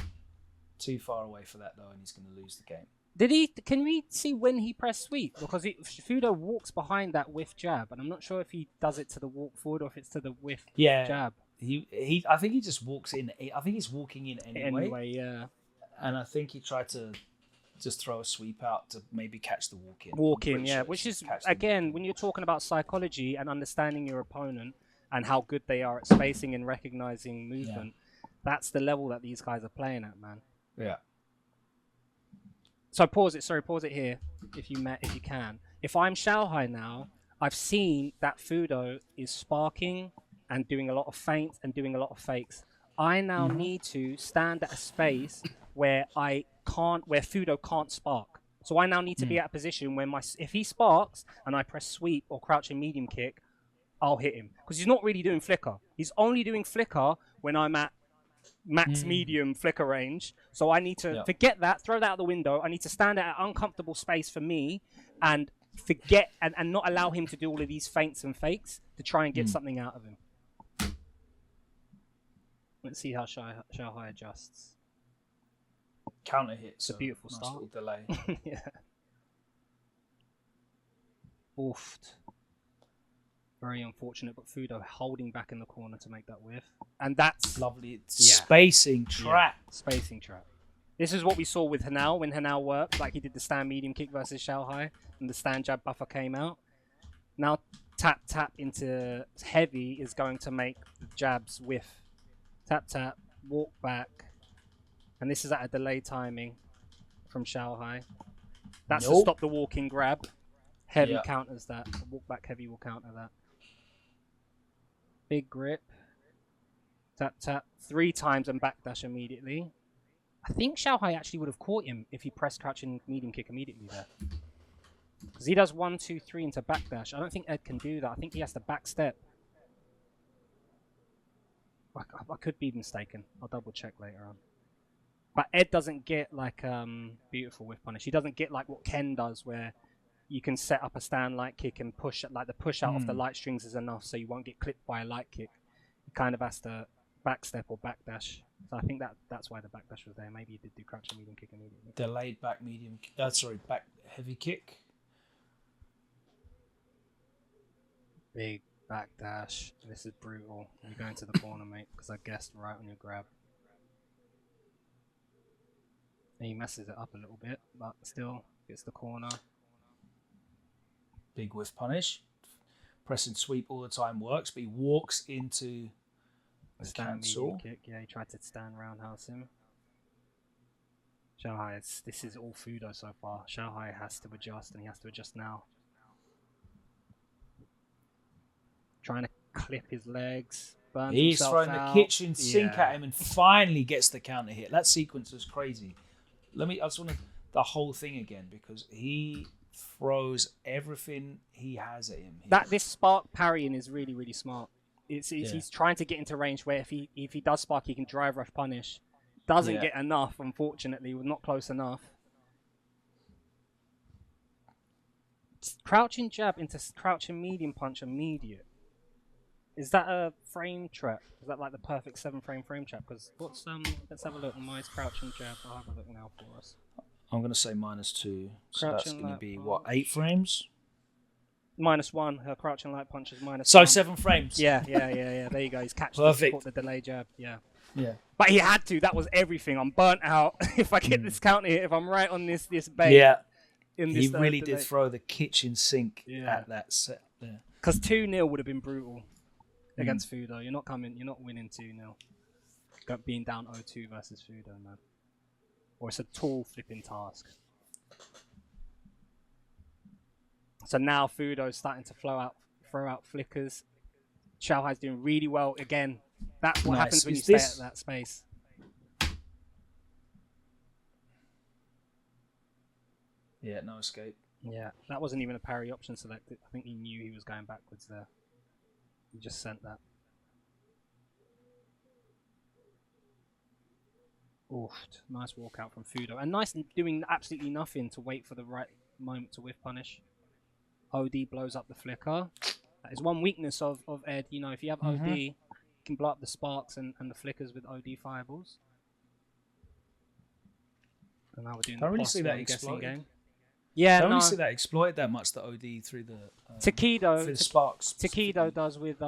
Too far away for that though, and he's going to lose the game. Did he? Can we see when he pressed sweep? Because Fudo walks behind that whiff jab, and I'm not sure if he does it to the walk forward or if it's to the whiff jab. He I think he just walks in. I think he's walking in anyway. Anyway, yeah. And I think he tried to just throw a sweep out to maybe catch the walk in. Walk in, yeah. Which is, again, when you're talking about psychology and understanding your opponent and how good they are at spacing and recognizing movement, that's the level that these guys are playing at, man. Yeah. So pause it. Sorry, pause it here if you can. If I'm XiaoHai now, I've seen that Fudo is sparking and doing a lot of feints and doing a lot of fakes. I now need to stand at a space where Fudo can't spark. So I now need to be at a position where if he sparks and I press sweep or crouching medium kick, I'll hit him. Because he's not really doing flicker. He's only doing flicker when I'm at max medium flicker range. So I need to forget that, throw that out the window. I need to stand at an uncomfortable space for me and forget and not allow him to do all of these feints and fakes to try and get something out of him. Let's see how XiaoHai adjusts. Counter hit. It's a beautiful start. Little delay. Yeah. Oofed. Very unfortunate, but Fudo holding back in the corner to make that whiff. And that's lovely. Spacing trap. Yeah. Spacing trap. This is what we saw with Hanao when Hanao worked, like he did the stand medium kick versus XiaoHai, and the stand jab buffer came out. Now tap into heavy is going to make the jabs whiff. Tap, walk back. And this is at a delay timing from XiaoHai. That's to stop the walking grab. Heavy counters that. Walk back heavy will counter that. Big grip. Tap. 3 times and backdash immediately. I think XiaoHai actually would have caught him if he pressed crouching medium kick immediately there. Because he does 1, 2, 3 into backdash. I don't think Ed can do that. I think he has to backstep. I could be mistaken. I'll double check later on. But Ed doesn't get like beautiful whiff punish. He doesn't get like what Ken does, where you can set up a stand light kick and push like the push out of the light strings is enough, so you won't get clipped by a light kick. He kind of has to backstep or backdash. So I think that's why the backdash was there. Maybe he did do crouching medium kick immediately. Delayed back medium. Back heavy kick. Big backdash. This is brutal. You're going to the corner, mate, because I guessed right on your grab. And he messes it up a little bit, but still gets the corner. Big whiff punish. Press and sweep all the time works, but he walks into the stand cancel. Medium kick. Yeah, he tried to stand roundhouse him. XiaoHai, this is all Fudo so far. XiaoHai has to adjust, and he has to adjust now. Trying to clip his legs. He's throwing the kitchen sink at him and finally gets the counter hit. That sequence was crazy. I just want the whole thing again, because he throws everything he has at him. This spark parrying is really, really smart. He's trying to get into range where if he does spark, he can drive rush punish. Doesn't get enough, unfortunately. Not close enough. Crouching jab into crouching medium punch immediate. Is that a frame trap? Is that like the perfect 7-frame frame trap? Because let's have a look. Mine's crouching jab. I'll have a look now for us. I'm going to say -2. So that's going to be, what, 8 frames? -1. Her crouching light punch is -1. So 7 frames. Yeah. There you go. He's catched the delay jab. Yeah. But he had to. That was everything. I'm burnt out. If I get this counter hit, if I'm right on this bait. Yeah. In this he really did throw the kitchen sink at that set there. Because 2-0 would have been brutal against Fudo. You're not winning 2-0. Being down 0-2 versus Fudo, man. Or it's a tall flipping task. So now Fudo's starting to throw out flickers. XiaoHai's doing really well again. That's what happens when you stay at that space. Yeah, no escape. Yeah, that wasn't even a parry option selected. I think he knew he was going backwards there. He just sent that. Oof, nice walkout from Fudo. And nice doing absolutely nothing to wait for the right moment to whiff punish. OD blows up the flicker. That is one weakness of Ed. You know, if you have OD, you can blow up the sparks and the flickers with OD fireballs. And now we're doing don't really see that exploited. Game. Yeah, don't really see that exploited that much, the OD through the Taquido. through the sparks. Taquido does with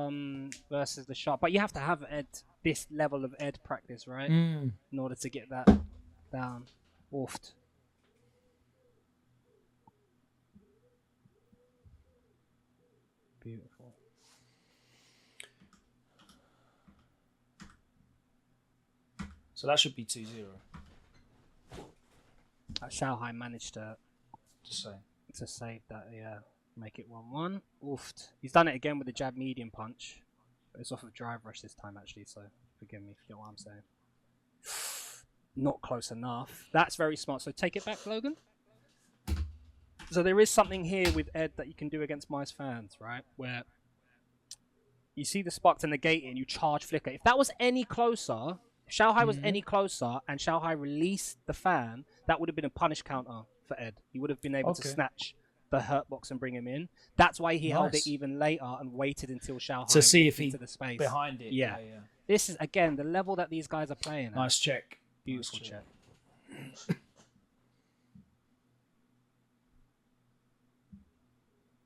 versus the sharp. But you have to have this level of Ed practice, right? In order to get that down. Oofed. Beautiful. So that should be 2-0. XiaoHai managed to save that, yeah. Make it 1-1. Oofed. He's done it again with the jab medium punch. But it's off of drive rush this time, actually, so forgive me if you get what I'm saying. Not close enough. That's very smart. So take it back, Logan. So there is something here with Ed that you can do against Mice fans, right? Where you see the spark to negate it and you charge flicker. If that was any closer, if XiaoHai was any closer and XiaoHai released the fan, that would have been a punish counter for Ed. He would have been able to snatch the hurt box and bring him in. That's why he held it even later and waited until XiaoHai to see if into the space behind it. Yeah. This is again the level that these guys are playing at. Nice check. Beautiful check.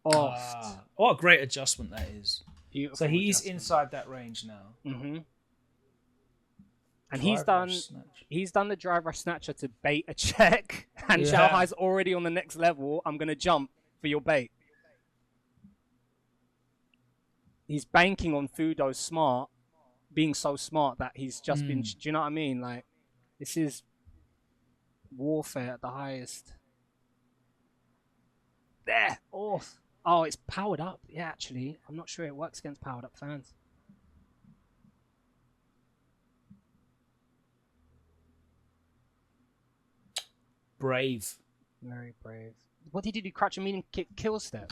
What a great adjustment that is. Beautiful so he's inside that range now. And he's done the drive rush snatcher to bait a check, and XiaoHai's already on the next level. I'm gonna jump for your bait. He's banking on Fudo's being so smart that he's just been. Do you know what I mean? Like, this is warfare at the highest. There. Oh, it's powered up. Yeah, actually, I'm not sure it works against powered up fans. Brave. Very brave. What did he do? Crouch and medium kick kill step?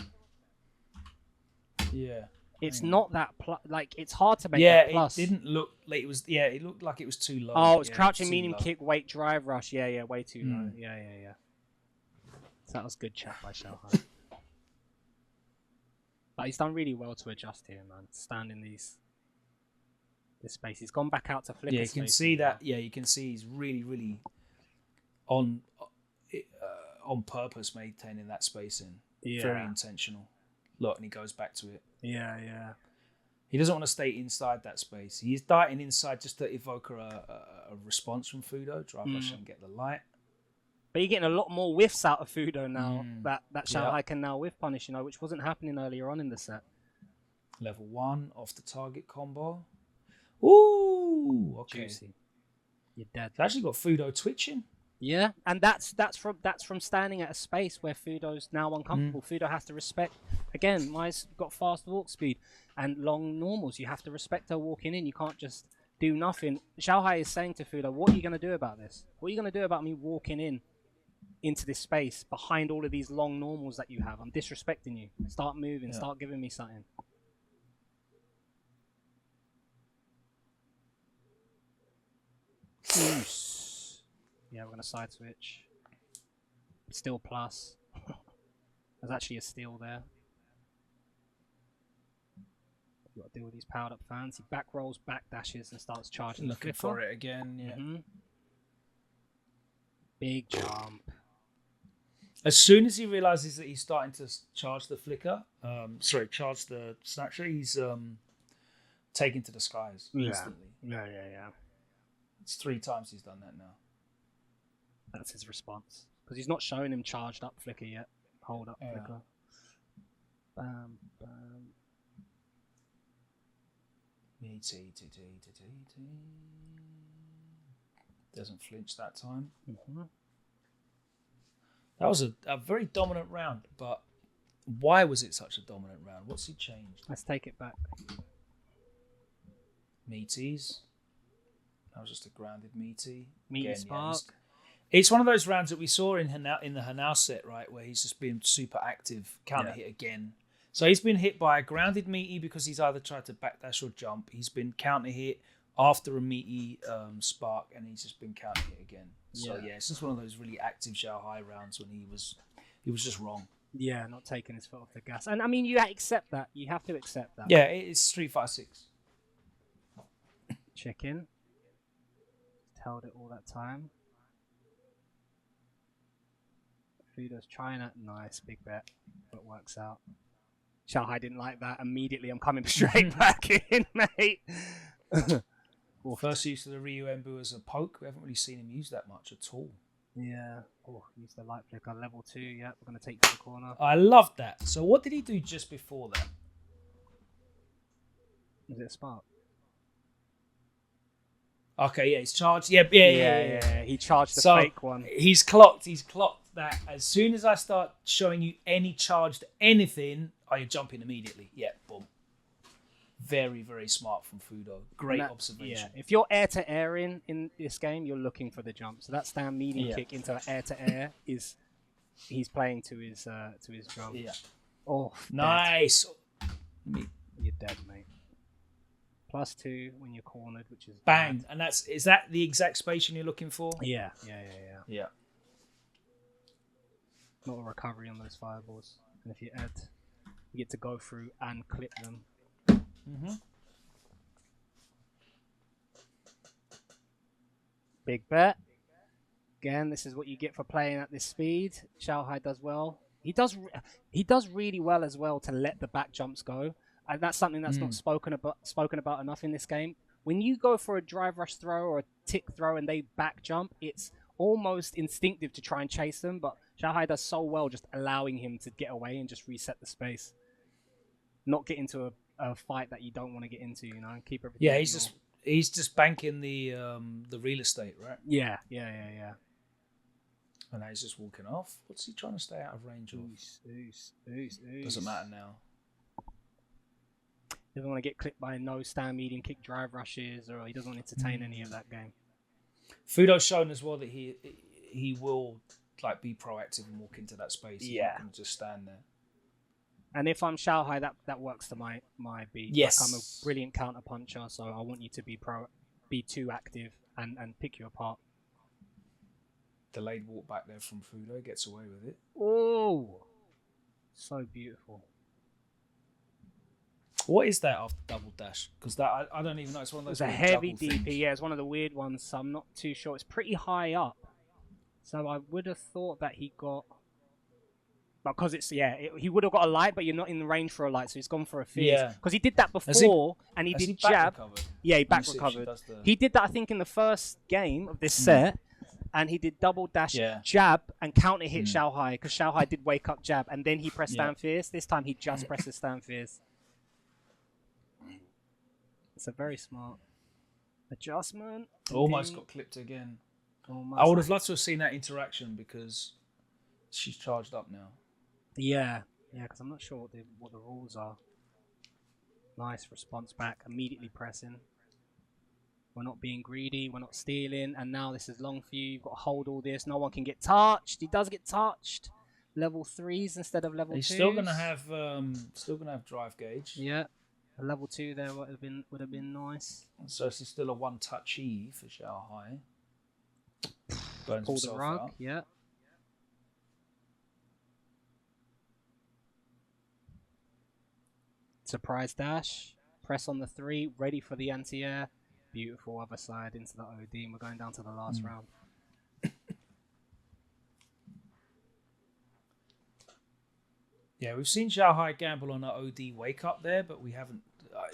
Yeah. It's not that like it's hard to make that plus. It didn't look like it was. Yeah, it looked like it was too low. Oh, it's crouching medium kick, weight drive rush. Yeah, way too low. Yeah. So that was good chat by XiaoHai. But he's done really well to adjust here, man. Stand in this space. He's gone back out to flicker. Yeah, you can see that. Yeah, you can see he's really on purpose maintaining that spacing. Yeah. Very intentional. Look, and he goes back to it. Yeah. He doesn't want to stay inside that space. He's darting inside just to evoke a response from Fudo, drive rush and get the light. But you're getting a lot more whiffs out of Fudo now that XiaoHai can now whiff punish, which wasn't happening earlier on in the set. Level 1 off the target combo. Ooh, okay. Juicy. You're dead. It's actually got Fudo twitching. Yeah, and that's from standing at a space where Fudo's now uncomfortable. Fudo has to respect. Again, Mai's got fast walk speed and long normals. You have to respect her walking in. You can't just do nothing. XiaoHai is saying to Fudo, what are you going to do about this? What are you going to do about me walking into this space behind all of these long normals that you have? I'm disrespecting you. Start moving. Start giving me something. Yeah, we're going to side switch. Still plus. There's actually a steal there. You've got to deal with these powered up fans. He back rolls, back dashes, and starts charging. Looking for it again, yeah. Big jump. As soon as he realizes that he's starting to charge the flicker, charge the snatcher, he's taken to the skies instantly. Yeah. It's 3 times he's done that now. That's his response. Because he's not showing him charged up flicker yet. Hold up flicker. Bam, bam. Doesn't flinch that time. That was a very dominant round, but why was it such a dominant round? What's he changed? Let's take it back. Meaties. That was just a grounded meaty. Meaty spark. It's one of those rounds that we saw in the Hanau set, right, where he's just been super active, counter hit again. So he's been hit by a grounded meaty because he's either tried to backdash or jump. He's been counter hit after a meaty spark, and he's just been counter hit again. So it's just one of those really active XiaoHai rounds when he was just wrong. Yeah, not taking his foot off the gas. And I mean, you accept that. You have to accept that. Yeah, it's Street Fighter 6. Check in. Held it all that time. Fudo's trying it. Nice, big bet. But works out. XiaoHai didn't like that. Immediately, I'm coming straight back in, mate. Well, first use of the Ryu Embu as a poke. We haven't really seen him use that much at all. Yeah. Oh, use the light flicker. Level 2. Yeah, we're going to take you to the corner. I love that. So what did he do just before that? Was it a spark? Okay, yeah, he's charged. Yeah. He charged the fake one. He's clocked that as soon as I start showing you any charged anything, I jump in immediately. Yeah, boom. Very, very smart from Fudo. Great observation. Yeah, if you're air to air in this game, you're looking for the jump. So that stand medium kick into air to air is he's playing to his jump. Yeah. Oh, nice. You're dead, mate. +2 when you're cornered, which is bang. bad. And is that the exact spacing you're looking for? Yeah. Not a recovery on those fireballs. And if you add, you get to go through and clip them. Big bet. Again, this is what you get for playing at this speed. XiaoHai does well. He does really well as well to let the back jumps go. And that's something that's not spoken about enough in this game. When you go for a drive rush throw or a tick throw and they back jump, it's almost instinctive to try and chase them. But XiaoHai does so well just allowing him to get away and just reset the space. Not get into a fight that you don't want to get into, you know, and keep everything. Yeah, he's just banking the real estate, right? Yeah. And now he's just walking off. What's he trying to stay out of range of? Doesn't matter now. Doesn't want to get clipped by no stand medium kick drive rushes, or he doesn't want to entertain any of that game. Fudo's shown as well that he will like be proactive and walk into that space. Yeah, and just stand there. And if I'm XiaoHai, that works to my beat. Yes, like I'm a brilliant counter puncher, so I want you to be too active and pick you apart. Delayed walk back there from Fudo, gets away with it. Oh, so beautiful. What is that after double dash? Because that I don't even know. It's one of those. It's a heavy DP. Yeah, it's one of the weird ones. So I'm not too sure. It's pretty high up. So I would have thought that he got, because it's he would have got a light, but you're not in the range for a light, so he's gone for a fierce. Yeah. Because he did that before, and he did jab. Yeah, he back recovered. He did that, I think, in the first game of this set. And he did double dash jab and counter hit XiaoHai, because XiaoHai did wake up jab, and then he pressed stand fierce. This time he just presses stand fierce. It's a very smart adjustment. Almost got clipped again. Almost. I would have loved to have seen that interaction because she's charged up now. Yeah, because I'm not sure what the rules are. Nice response back, immediately pressing. We're not being greedy, we're not stealing, and now this is long for you. You've got to hold all this. No one can get touched. He does get touched. Level 3s instead of level 2s. He's still gonna have drive gauge. Yeah. A level 2 there would have been nice. So this is still a one-touchy for XiaoHai. Burns Pull the rug, out. Yeah. Surprise dash. Press on the 3, ready for the anti-air. Beautiful other side into the OD, and we're going down to the last round. Yeah, we've seen XiaoHai gamble on an OD wake up there, but we haven't.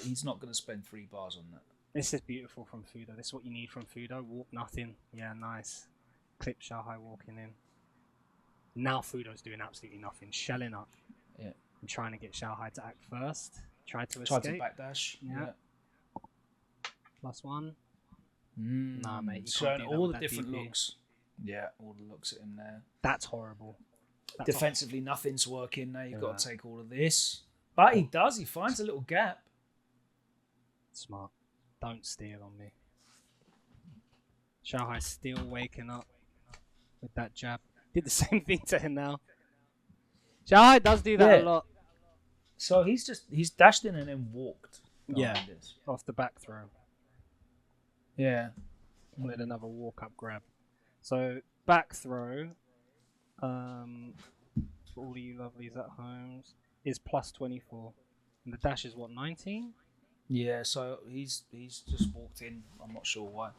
He's not going to spend 3 bars on that. This is beautiful from Fudo. This is what you need from Fudo. Walk nothing. Yeah, nice. Clip XiaoHai walking in. Now Fudo's doing absolutely nothing. Shelling up. Yeah. And trying to get XiaoHai to act first. Tried to Tried escape. to backdash. Yeah. +1. Mm. Nah, mate. You Showing can't do that all with the that different DP. looks. Yeah, all the looks in there. That's horrible. That's Defensively, nothing's working. Now you've got to Yeah. take all of this. But he does. He finds a little gap. Smart. Don't steal on me. XiaoHai still waking up with that jab. Did the same thing to him now. XiaoHai does do that a lot. So he's dashed in and then walked. Yeah. Off the back throw. Yeah. Wanted another walk up grab. So back throw, for all of you lovelies at home, is +24. And the dash is what, 19? Yeah, so he's just walked in. I'm not sure why.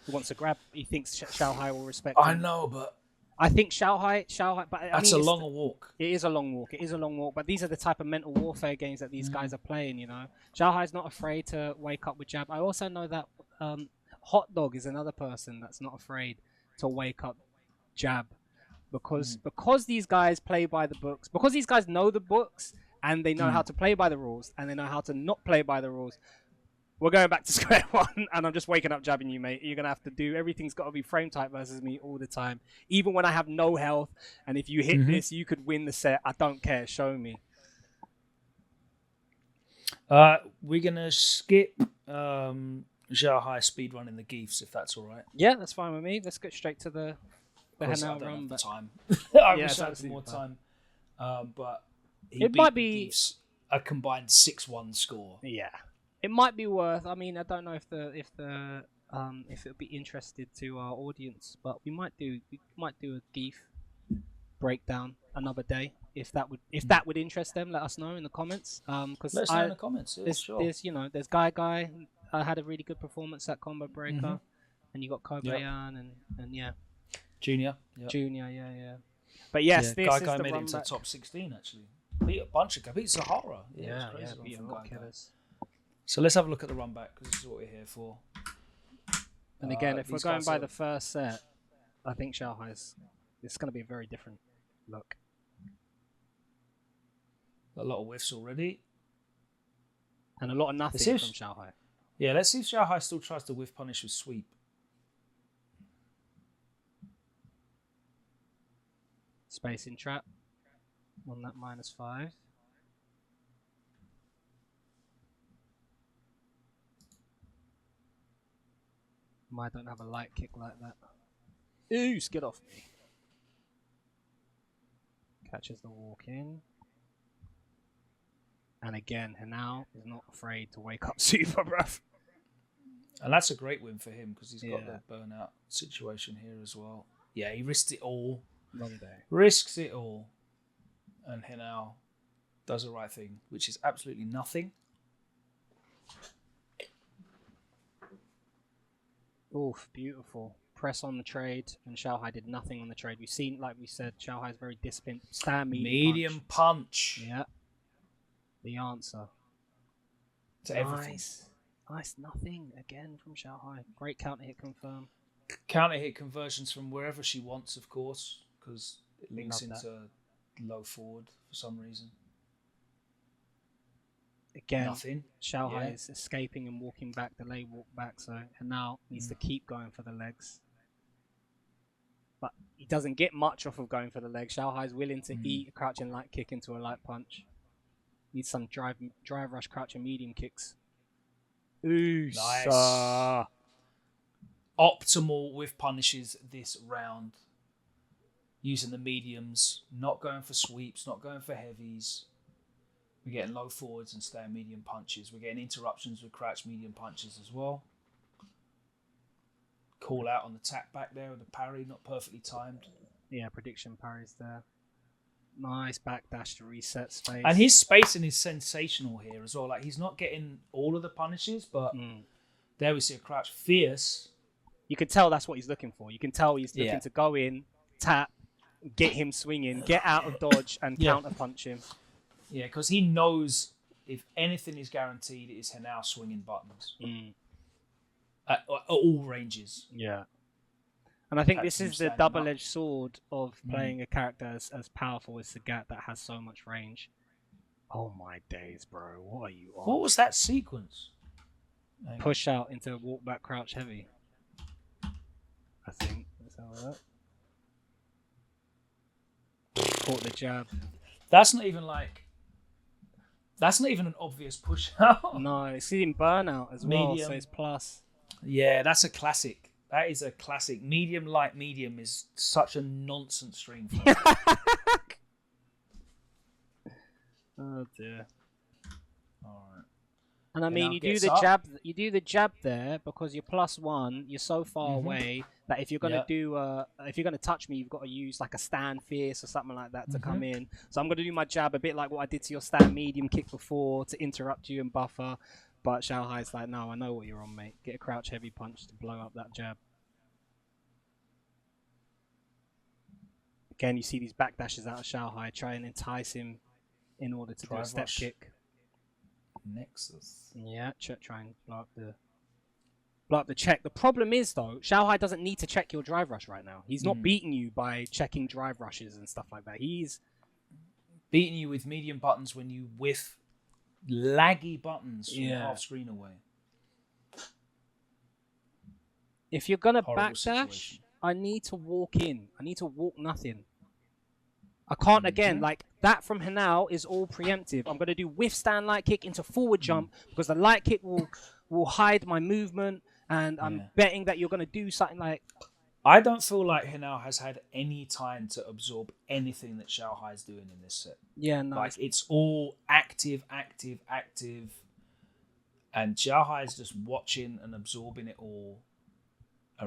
He wants to grab. He thinks XiaoHai will respect I him. know, but I think XiaoHai, but that's a longer walk. It is a long walk. It is a long walk. But these are the type of mental warfare games that these guys are playing. You know, XiaoHai's not afraid to wake up with jab. I also know that Hot Dog is another person that's not afraid to wake up jab, because these guys play by the books. Because these guys know the books and they know how to play by the rules and they know how to not play by the rules. We're going back to square one, and I'm just waking up jabbing you, mate. You're going to have to do... Everything's got to be frame tight versus me all the time. Even when I have no health, and if you hit this, you could win the set. I don't care. Show me. We're going to skip XiaoHai speedrunning the Geefs, if that's all right. Yeah, that's fine with me. Let's get straight to the Hanau run. But time. I wish I had more time. But it might be... Geefs a combined 6-1 score. Yeah. It might be worth. I mean, I don't know if it'll be interested to our audience, but we might do a Geef breakdown another day if that would interest them. Let us know in the comments. Because let us know in the comments. Yeah, there's Guy had a really good performance at Combo Breaker, and you got Kobayan and yeah, Junior, yeah. But yes, this is Guy the made it into the top 16 actually. Beat a bunch of guys. Beat Sahara. Yeah, beat a lot of killers. So let's have a look at the run back, because this is what we're here for. And again, if we're going by the first set, I think XiaoHai's... It's going to be a very different look. A lot of whiffs already. And a lot of nothing from XiaoHai. Yeah, let's see if XiaoHai still tries to whiff punish with sweep. Spacing trap on that -5. I don't have a light kick like that. Ooh, get off me. Catches the walk in. And again, Hanau is not afraid to wake up super, bruv. And that's a great win for him, because he's got the burnout situation here as well. Yeah, he risked it all. Long day. Risks it all. And Hanau does the right thing, which is absolutely nothing. Oof, beautiful. Press on the trade, and XiaoHai did nothing on the trade. We've seen, like we said, XiaoHai is very disciplined. Stand medium punch. Yeah. The answer. To everything. Nice, nothing again from XiaoHai. Great counter hit confirm. Counter hit conversions from wherever she wants, of course, because it links into low forward for some reason. Again, nothing. XiaoHai is escaping and walking back, delay walk back, so Hanau needs to keep going for the legs. But he doesn't get much off of going for the legs. XiaoHai is willing to eat a crouching light kick into a light punch. Needs some drive rush, crouching medium kicks. Ooh, nice. Optimal with punishes this round. Using the mediums, not going for sweeps, not going for heavies. We're getting low forwards and staying medium punches. We're getting interruptions with crouch medium punches as well. Call out on the tap back there with the parry, not perfectly timed. Yeah, prediction parries there. Nice backdash to reset space. And his spacing is sensational here as well. Like, he's not getting all of the punishes, but there we see a crouch. Fierce. You can tell that's what he's looking for. You can tell he's looking to go in, tap, get him swinging, get out of dodge, and counter punch him. Yeah, because he knows if anything is guaranteed, it's Hanao swinging buttons at all ranges. Yeah. And I think That's this is the standing double-edged sword of playing a character as powerful as Sagat that has so much range. Oh my days, bro. What are you on? What was that sequence? Push out into walk back crouch heavy. I think. Let's have that. Caught the jab. That's not even an obvious push out. No, it's in burnout as well, Medium. so it's plus. Yeah, that's a classic. That is a classic. Medium, light, medium is such a nonsense string. Oh dear. All right. And I mean, you do the jab there because you're +1. You're so far away that if you're gonna if you're gonna touch me, you've got to use like a stand fierce or something like that to come in. So I'm gonna do my jab a bit like what I did to your stand medium kick before to interrupt you and buffer. But XiaoHai's like, no, I know what you're on, mate. Get a crouch heavy punch to blow up that jab. Again, you see these backdashes out of XiaoHai. Try and entice him in order to do a step kick. Nexus. Yeah, try and blow up the check. The problem is, though, XiaoHai doesn't need to check your drive rush right now. He's not beating you by checking drive rushes and stuff like that. He's beating you with medium buttons when you whiff laggy buttons from half screen away. If you're going to backdash, I need to walk in. I need to walk nothing. I can't, again, like, that from Hanao is all preemptive. I'm going to do whiff stand light kick into forward jump because the light kick will hide my movement, and I'm betting that you're going to do something like... I don't feel like Hanao has had any time to absorb anything that XiaoHai is doing in this set. Yeah, no. Like, it's all active, and XiaoHai is just watching and absorbing it all.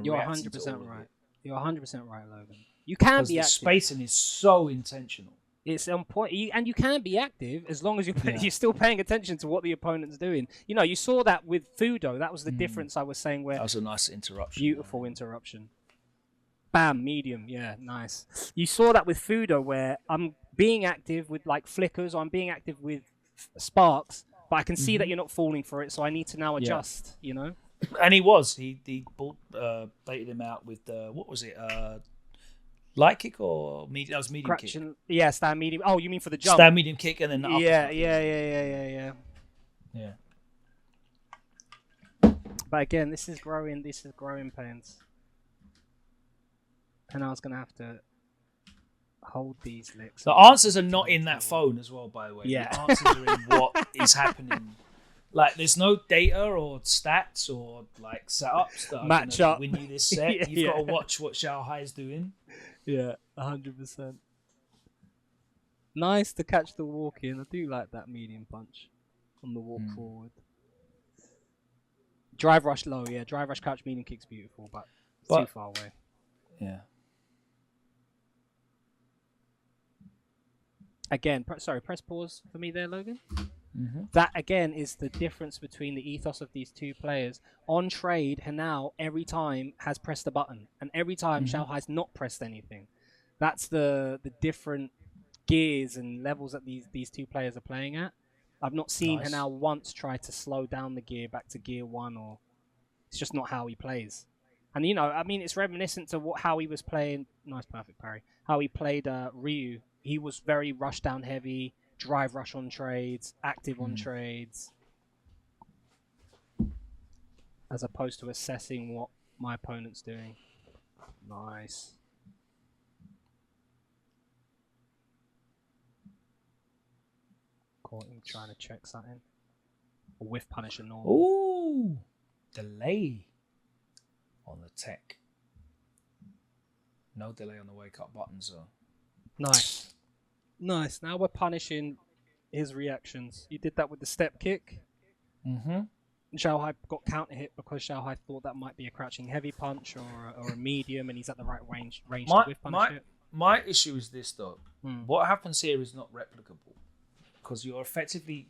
You're 100% right. You're 100% right, Logan. You can be active. The spacing is so intentional. It's on point, and you can be active as long as you're still paying attention to what the opponent's doing. You know, you saw that with Fudo. That was the difference I was saying. Where that was a nice interruption. Beautiful interruption. Bam, medium. Yeah, nice. You saw that with Fudo, where I'm being active with like flickers, or I'm being active with sparks, but I can see that you're not falling for it, so I need to now adjust. You know. And he baited him out with what was it? Light kick or medium? That was medium kick. Yeah, stand medium. Oh, you mean for the jump? Stand medium kick and then the yeah. But again, this is growing pains. And I was gonna have to hold these licks. The answers are not in that phone as well, by the way. Yeah. The answers are in what is happening. Like, there's no data or stats or like setups that match are up win you this set. You've got to watch what XiaoHai is doing. Yeah, 100%. Nice to catch the walk in. I do like that medium punch on the walk forward. Drive rush low, yeah. Drive rush crouch medium kick's beautiful, but it's too far away. Yeah. Again, press pause for me there, Logan. That, again, is the difference between the ethos of these two players. On trade, Hanao, every time, has pressed a button. And every time, XiaoHai's not pressed anything. That's the different gears and levels that these two players are playing at. I've not seen Hanao once try to slow down the gear back to gear 1, or it's just not how he plays. And, you know, I mean, it's reminiscent to how he was playing... Nice, perfect parry. How he played Ryu. He was very rush down heavy, drive rush on trades, active on trades, as opposed to assessing what my opponent's doing. Nice. Caught him trying to check something. A whiff punish and normal. Ooh! Delay on the tech. No delay on the wake up buttons, though. Nice. Nice. Now we're punishing his reactions. You did that with the step kick. XiaoHai got counter hit because XiaoHai thought that might be a crouching heavy punch or a medium, and he's at the right range to whiff punish it. My issue is this, though. What happens here is not replicable, because you're effectively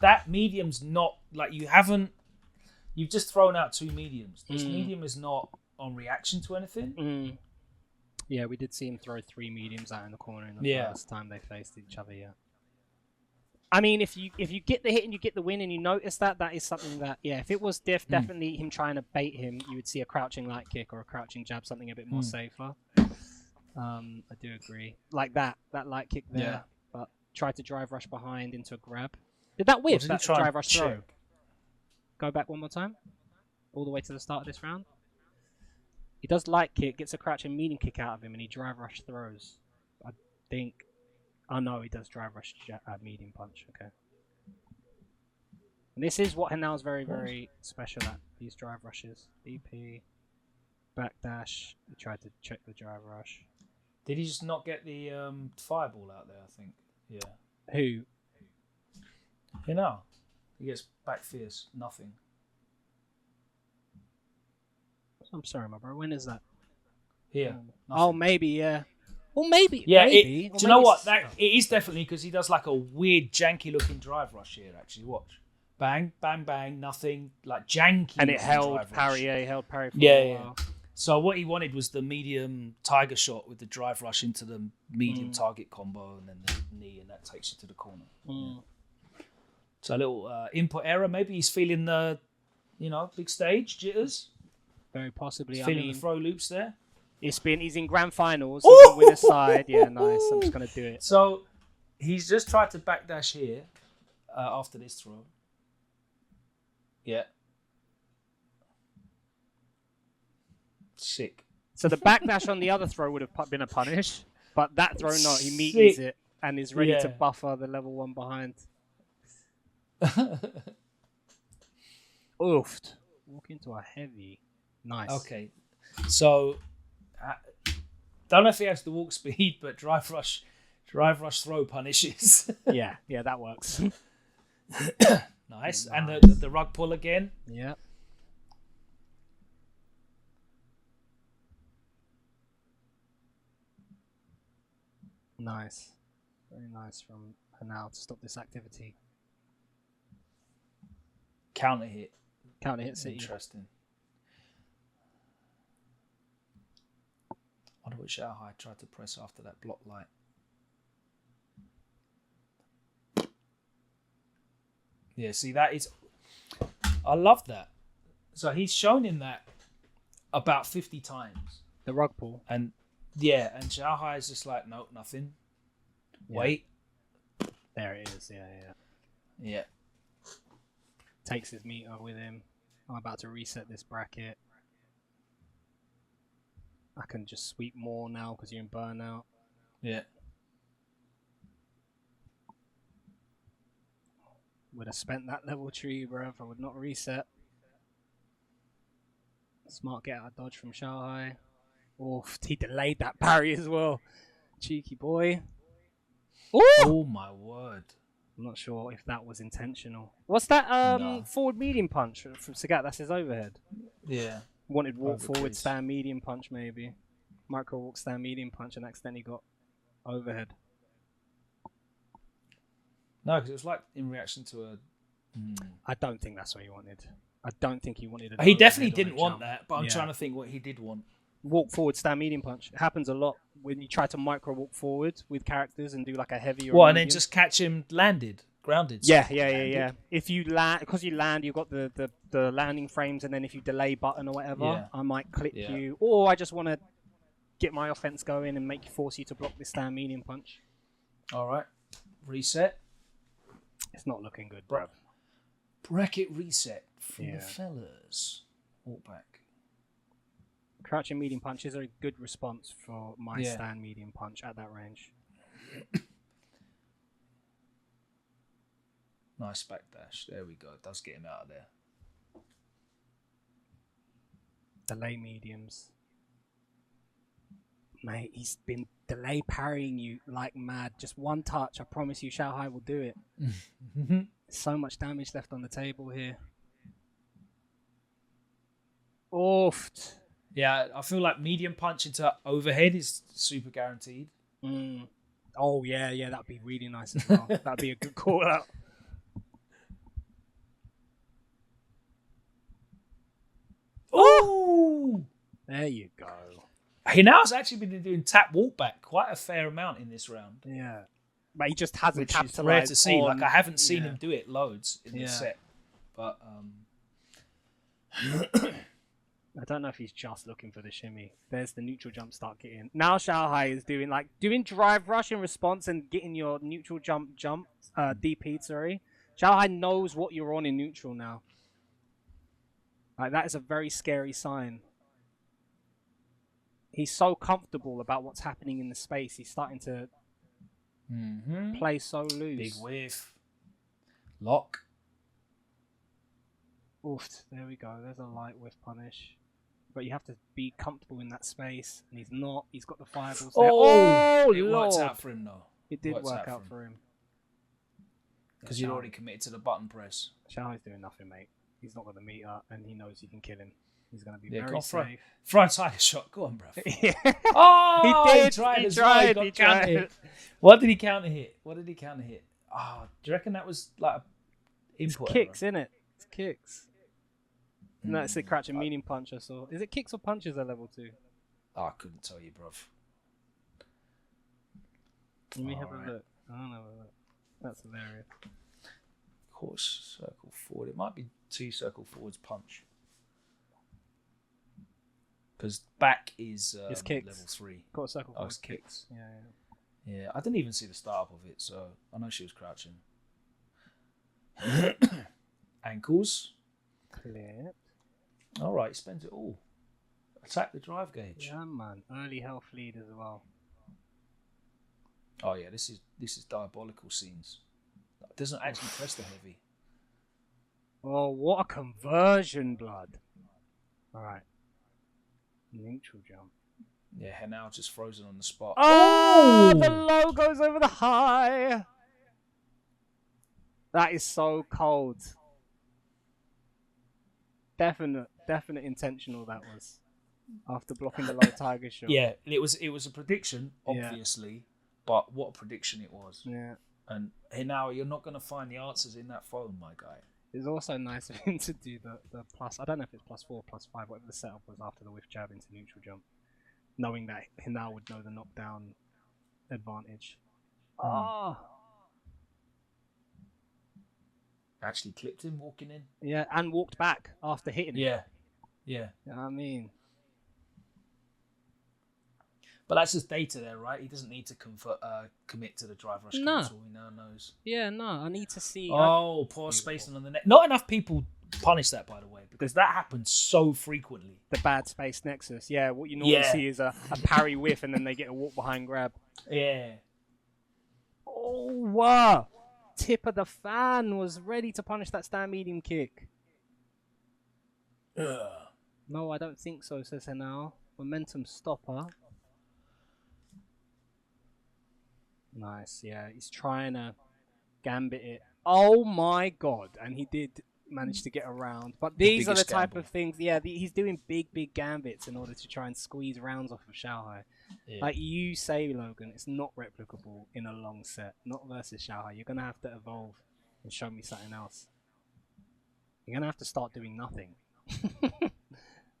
that medium's not like you've just thrown out 2 mediums. This medium is not on reaction to anything. Yeah, we did see him throw 3 mediums out in the corner in the first time they faced each other, yeah. I mean, if you get the hit and you get the win and you notice that is something that, if it was definitely him trying to bait him, you would see a crouching light kick or a crouching jab, something a bit more safer. I do agree. Like that light kick there, but tried to drive rush behind into a grab. Did that whip, that drive rush throw? Go back one more time, all the way to the start of this round. He does light kick, gets a crouching medium kick out of him, and he drive rush throws. I think. Oh no, he does drive rush medium punch. Okay. And this is what Hanao is very, very special at. These drive rushes. DP, backdash. He tried to check the drive rush. Did he just not get the fireball out there? I think. Yeah. Who? He gets back fierce. Nothing. I'm sorry, my bro. When is that? Here. Oh, maybe, yeah. Well, maybe. Yeah, maybe. Do you know what? It is definitely because he does like a weird, janky-looking drive rush here, actually. Watch. Bang, bang, bang, nothing. Like janky. And it held parry, held parry for a while. So what he wanted was the medium tiger shot with the drive rush into the medium target combo and then the knee, and that takes you to the corner. Yeah. So a little input error. Maybe he's feeling the, big stage jitters. Very possibly. Feeling the throw loops there. He's in grand finals. He's on winner's side. Yeah, nice. I'm just going to do it. So he's just tried to backdash here after this throw. Yeah. Sick. So the backdash on the other throw would have been a punish, but that throw not. He meets it and is ready to buffer the level 1 behind. Oofed. Walk into a heavy. Nice. Okay. So, don't know if he has the walk speed, but drive rush throw punishes. yeah, that works. Nice. And the rug pull again. Yeah. Nice. Very nice from Hanao to stop this activity. Counter hit. City. Interesting. I wonder what XiaoHai tried to press after that block light. Yeah, see, that is... I love that. So he's shown him that about 50 times. The rug pull. And XiaoHai is just like, no, nothing. Yeah. Wait. There it is, Yeah. Takes his meter with him. I'm about to reset this bracket. I can just sweep more now because you're in burnout. Yeah. Would have spent that level tree, bro, if I would not reset. Smart get out of dodge from XiaoHai. Oof, he delayed that parry as well. Cheeky boy. Ooh! Oh my word. I'm not sure if that was intentional. What's that forward medium punch from Sagat? That's his overhead. Yeah. Wanted walk forward, stand medium punch maybe. Micro walk, stand medium punch and accidentally got overhead. No, because it was like in reaction to a... I don't think that's what he wanted. I don't think he wanted it. He definitely didn't want that, but I'm trying to think what he did want. Walk forward, stand medium punch. It happens a lot when you try to micro walk forward with characters and do like a heavy or and then just catch him grounded. Yeah. If you land, because you land, you've got the landing frames, and then if you delay button or whatever, I might clip you, or I just want to get my offense going and force you to block this stand medium punch. All right, reset. It's not looking good, bro. Bracket reset for the fellas. Walk back. Crouching medium punches are a good response for my stand medium punch at that range. Nice backdash. There we go. It does get him out of there. Delay mediums. Mate, he's been delay parrying you like mad. Just one touch. I promise you, XiaoHai will do it. So much damage left on the table here. Oofed. Yeah, I feel like medium punch into overhead is super guaranteed. Oh, yeah, that'd be really nice as well. That'd be a good call out. Oh! There you go. He now has actually been doing tap walk back quite a fair amount in this round. Yeah. But he just hasn't which capitalized is rare to see. on... Like, I haven't seen him do it loads in the set. But I don't know if he's just looking for the shimmy. There's the neutral jump start getting. Now XiaoHai is doing drive rush in response and getting your neutral jump DP, sorry. XiaoHai knows what you're on in neutral now. Like, that is a very scary sign. He's so comfortable about what's happening in the space. He's starting to play so loose. Big whiff. Lock. Oof, there we go. There's a light whiff punish. But you have to be comfortable in that space. And he's not. He's got the fireballs there. Oh, it worked out for him, though. It did work out for him. Because he'd already committed to the button press. XiaoHai's doing nothing, mate. He's not got the meter, and he knows you can kill him. He's going to be very safe. Throw a tiger shot. Go on, bruv. Yeah. Oh, he did. He tried. What did he counter hit? Oh, do you reckon that was like an input? It's kicks, innit? It's kicks. No, it's a crouch and medium punch I saw. Is it kicks or punches at level 2? Oh, I couldn't tell you, bruv. Let me have a look. I don't know. That's hilarious. Course circle forward. It might be 2 circle forwards punch. Because back is kicks. level 3. Got circle forward. It's kicks. Yeah. I didn't even see the start of it, so I know she was crouching. Ankles. Clip. All right, spends it all. Attack the drive gauge. Yeah, man. Early health lead as well. Oh yeah, this is diabolical scenes. It doesn't actually press the heavy. Oh, what a conversion, blood. All right. Neutral jump. Yeah, now just frozen on the spot. Oh, the low goes over the high. That is so cold. Definite intentional that was. After blocking the low tiger shot. Yeah, it was a prediction, obviously, but what a prediction it was. Yeah. And now you're not going to find the answers in that phone, my guy. It's also nice of him to do the plus. I don't know if it's +4, +5, whatever the setup was after the whiff jab into neutral jump. Knowing that he now would know the knockdown advantage. Actually clipped him walking in. Yeah, and walked back after hitting him. Yeah. You know what I mean. But that's just data there, right? He doesn't need to commit to the drive rush cancel. He now knows. Yeah, no, I need to see. Oh, poor spacing on the neck. Not enough people punish that, by the way, because that happens so frequently. The bad space nexus. Yeah, what you normally see is a parry whiff and then they get a walk behind grab. Yeah. Oh, wow. Tip of the fan was ready to punish that stand medium kick. No, I don't think so, says Henao. Momentum stopper. Nice, yeah. He's trying to gambit it. Oh my god. And he did manage to get around. But these are the type of things, he's doing big gambits in order to try and squeeze rounds off of XiaoHai. Yeah. Like you say, Logan, it's not replicable in a long set. Not versus XiaoHai. You're going to have to evolve and show me something else. You're going to have to start doing nothing.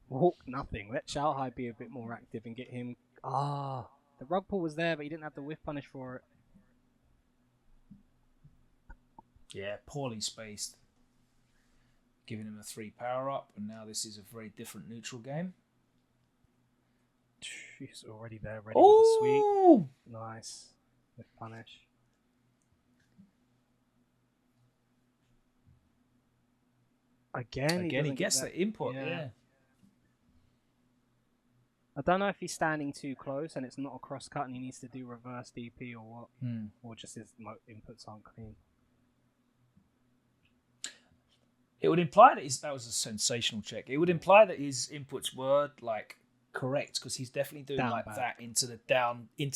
Walk nothing. Let XiaoHai be a bit more active and get him... the rug pull was there, but he didn't have the whiff punish for it. Yeah, poorly spaced. Giving him a 3 power up, and now this is a very different neutral game. He's already there, ready with the sweep. Nice. Whiff punish. Again, he gets the input, yeah. I don't know if he's standing too close and it's not a cross cut and he needs to do reverse DP or what. Or just his inputs aren't clean. It would imply that that was a sensational check. It would imply that his inputs were correct because he's definitely doing down that into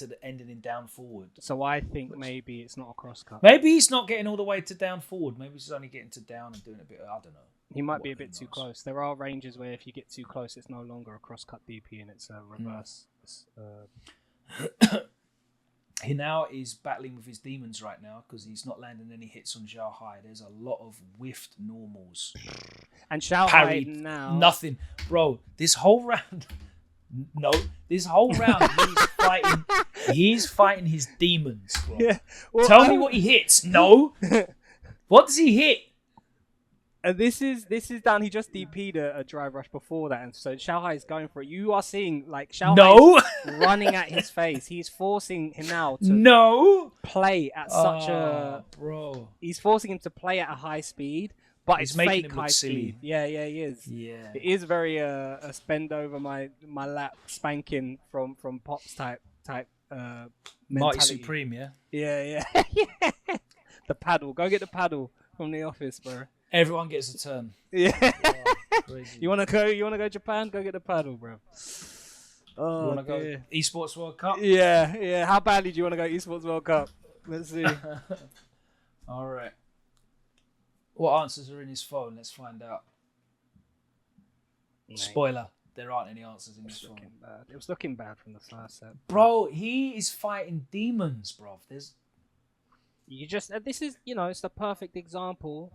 the ending in down forward. So I think maybe it's not a cross cut. Maybe he's not getting all the way to down forward. Maybe he's only getting to down and doing a bit. I don't know. He might be a bit too close. There are ranges where if you get too close, it's no longer a cross-cut DP and it's a reverse. He now is battling with his demons right now because he's not landing any hits on XiaoHai. There's a lot of whiffed normals. And XiaoHai now... Nothing. Bro, this whole round... No, this whole round he's fighting his demons, bro. Yeah. Well, Tell me what he hits. No. What does he hit? And this is down. He just DP'd a drive rush before that, and so XiaoHai is going for it. You are seeing like XiaoHai is running at his face. He's forcing him now to play at such a bro. He's forcing him to play at a high speed, but He's it's making fake him look high silly. speed. Yeah, he is. Yeah, it is very a spend over my lap spanking from Pops type Marty mentality. Supreme, yeah. Yeah. The paddle. Go get the paddle from the office, bro. Everyone gets a turn. Yeah. Crazy. You wanna go Japan? Go get the paddle, bro. Oh, you wanna go Esports World Cup? Yeah. How badly do you wanna go Esports World Cup? Let's see. All right. What answers are in his phone? Let's find out. Mate, Spoiler: there aren't any answers in his phone. bad. It was looking bad from the first set. Bro, he is fighting demons, bro. This is it's the perfect example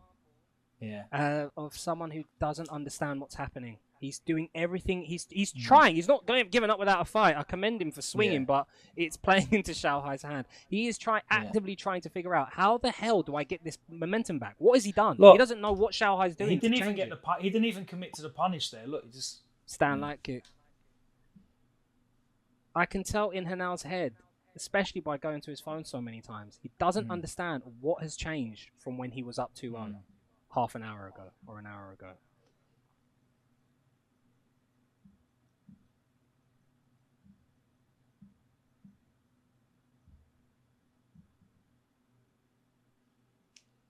of someone who doesn't understand what's happening. He's doing everything. He's trying. He's not giving up without a fight. I commend him for swinging, but it's playing into XiaoHai's hand. He is actively trying to figure out how the hell do I get this momentum back? What has he done? Look, he doesn't know what XiaoHai's doing. He didn't even get he didn't even commit to the punish there. Look, he just stand light kick. I can tell in Hanal's head, especially by going to his phone so many times, he doesn't understand what has changed from when he was up 2-1 half an hour ago or an hour ago.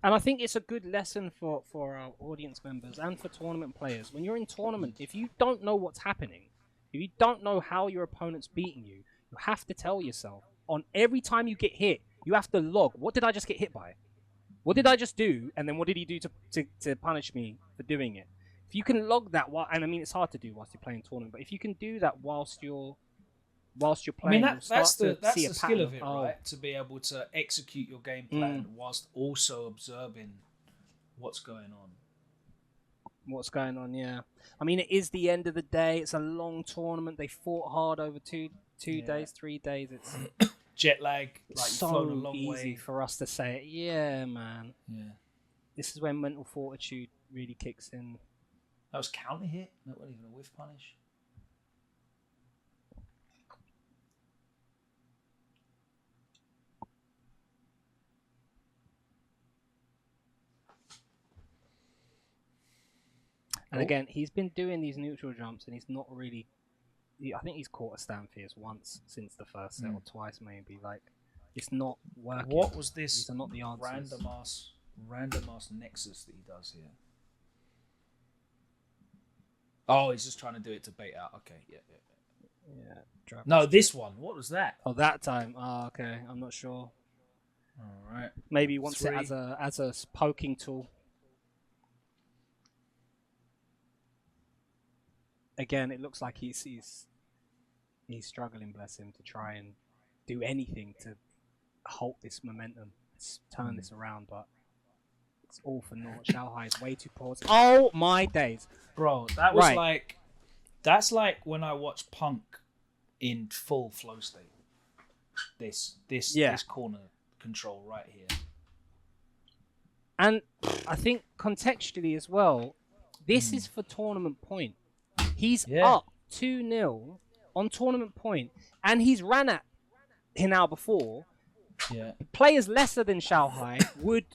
And I think it's a good lesson for our audience members and for tournament players. When you're in tournament, if you don't know what's happening, if you don't know how your opponent's beating you, you have to tell yourself, on every time you get hit, you have to log, what did I just get hit by? What did I just do? And then what did he do to punish me for doing it? If you can log that, and I mean, it's hard to do whilst you're playing tournament, but if you can do that whilst you're playing, that's the skill of it, right? To be able to execute your game plan whilst also observing what's going on. Yeah. I mean, it is the end of the day. It's a long tournament. They fought hard over two days, 3 days. It's jet lag. Like so flown a long easy way for us to say it. Yeah, man. Yeah. This is when mental fortitude really kicks in. That was counter hit. That wasn't even a whiff punish. And again, he's been doing these neutral jumps, and he's not really. I think he's caught a stand fierce once since the first set, or twice maybe. Like, it's not working. What was this? These are not the answers. Random ass nexus that he does here. Oh, he's just trying to do it to bait out. Okay, yeah. No, this one. What was that? Oh, that time. Oh, okay. I'm not sure. All right. Maybe he wants it as a poking tool. Again, it looks like he's struggling, bless him, to try and do anything to halt this momentum, turn this around, but it's all for naught. XiaoHai is way too poor. Oh my days, bro! That was that's like when I watch Punk in full flow state. This corner control right here, and I think contextually as well, this is for tournament point. He's up 2-0 on tournament point, and he's ran at Hinao before. Yeah. Players lesser than XiaoHai would,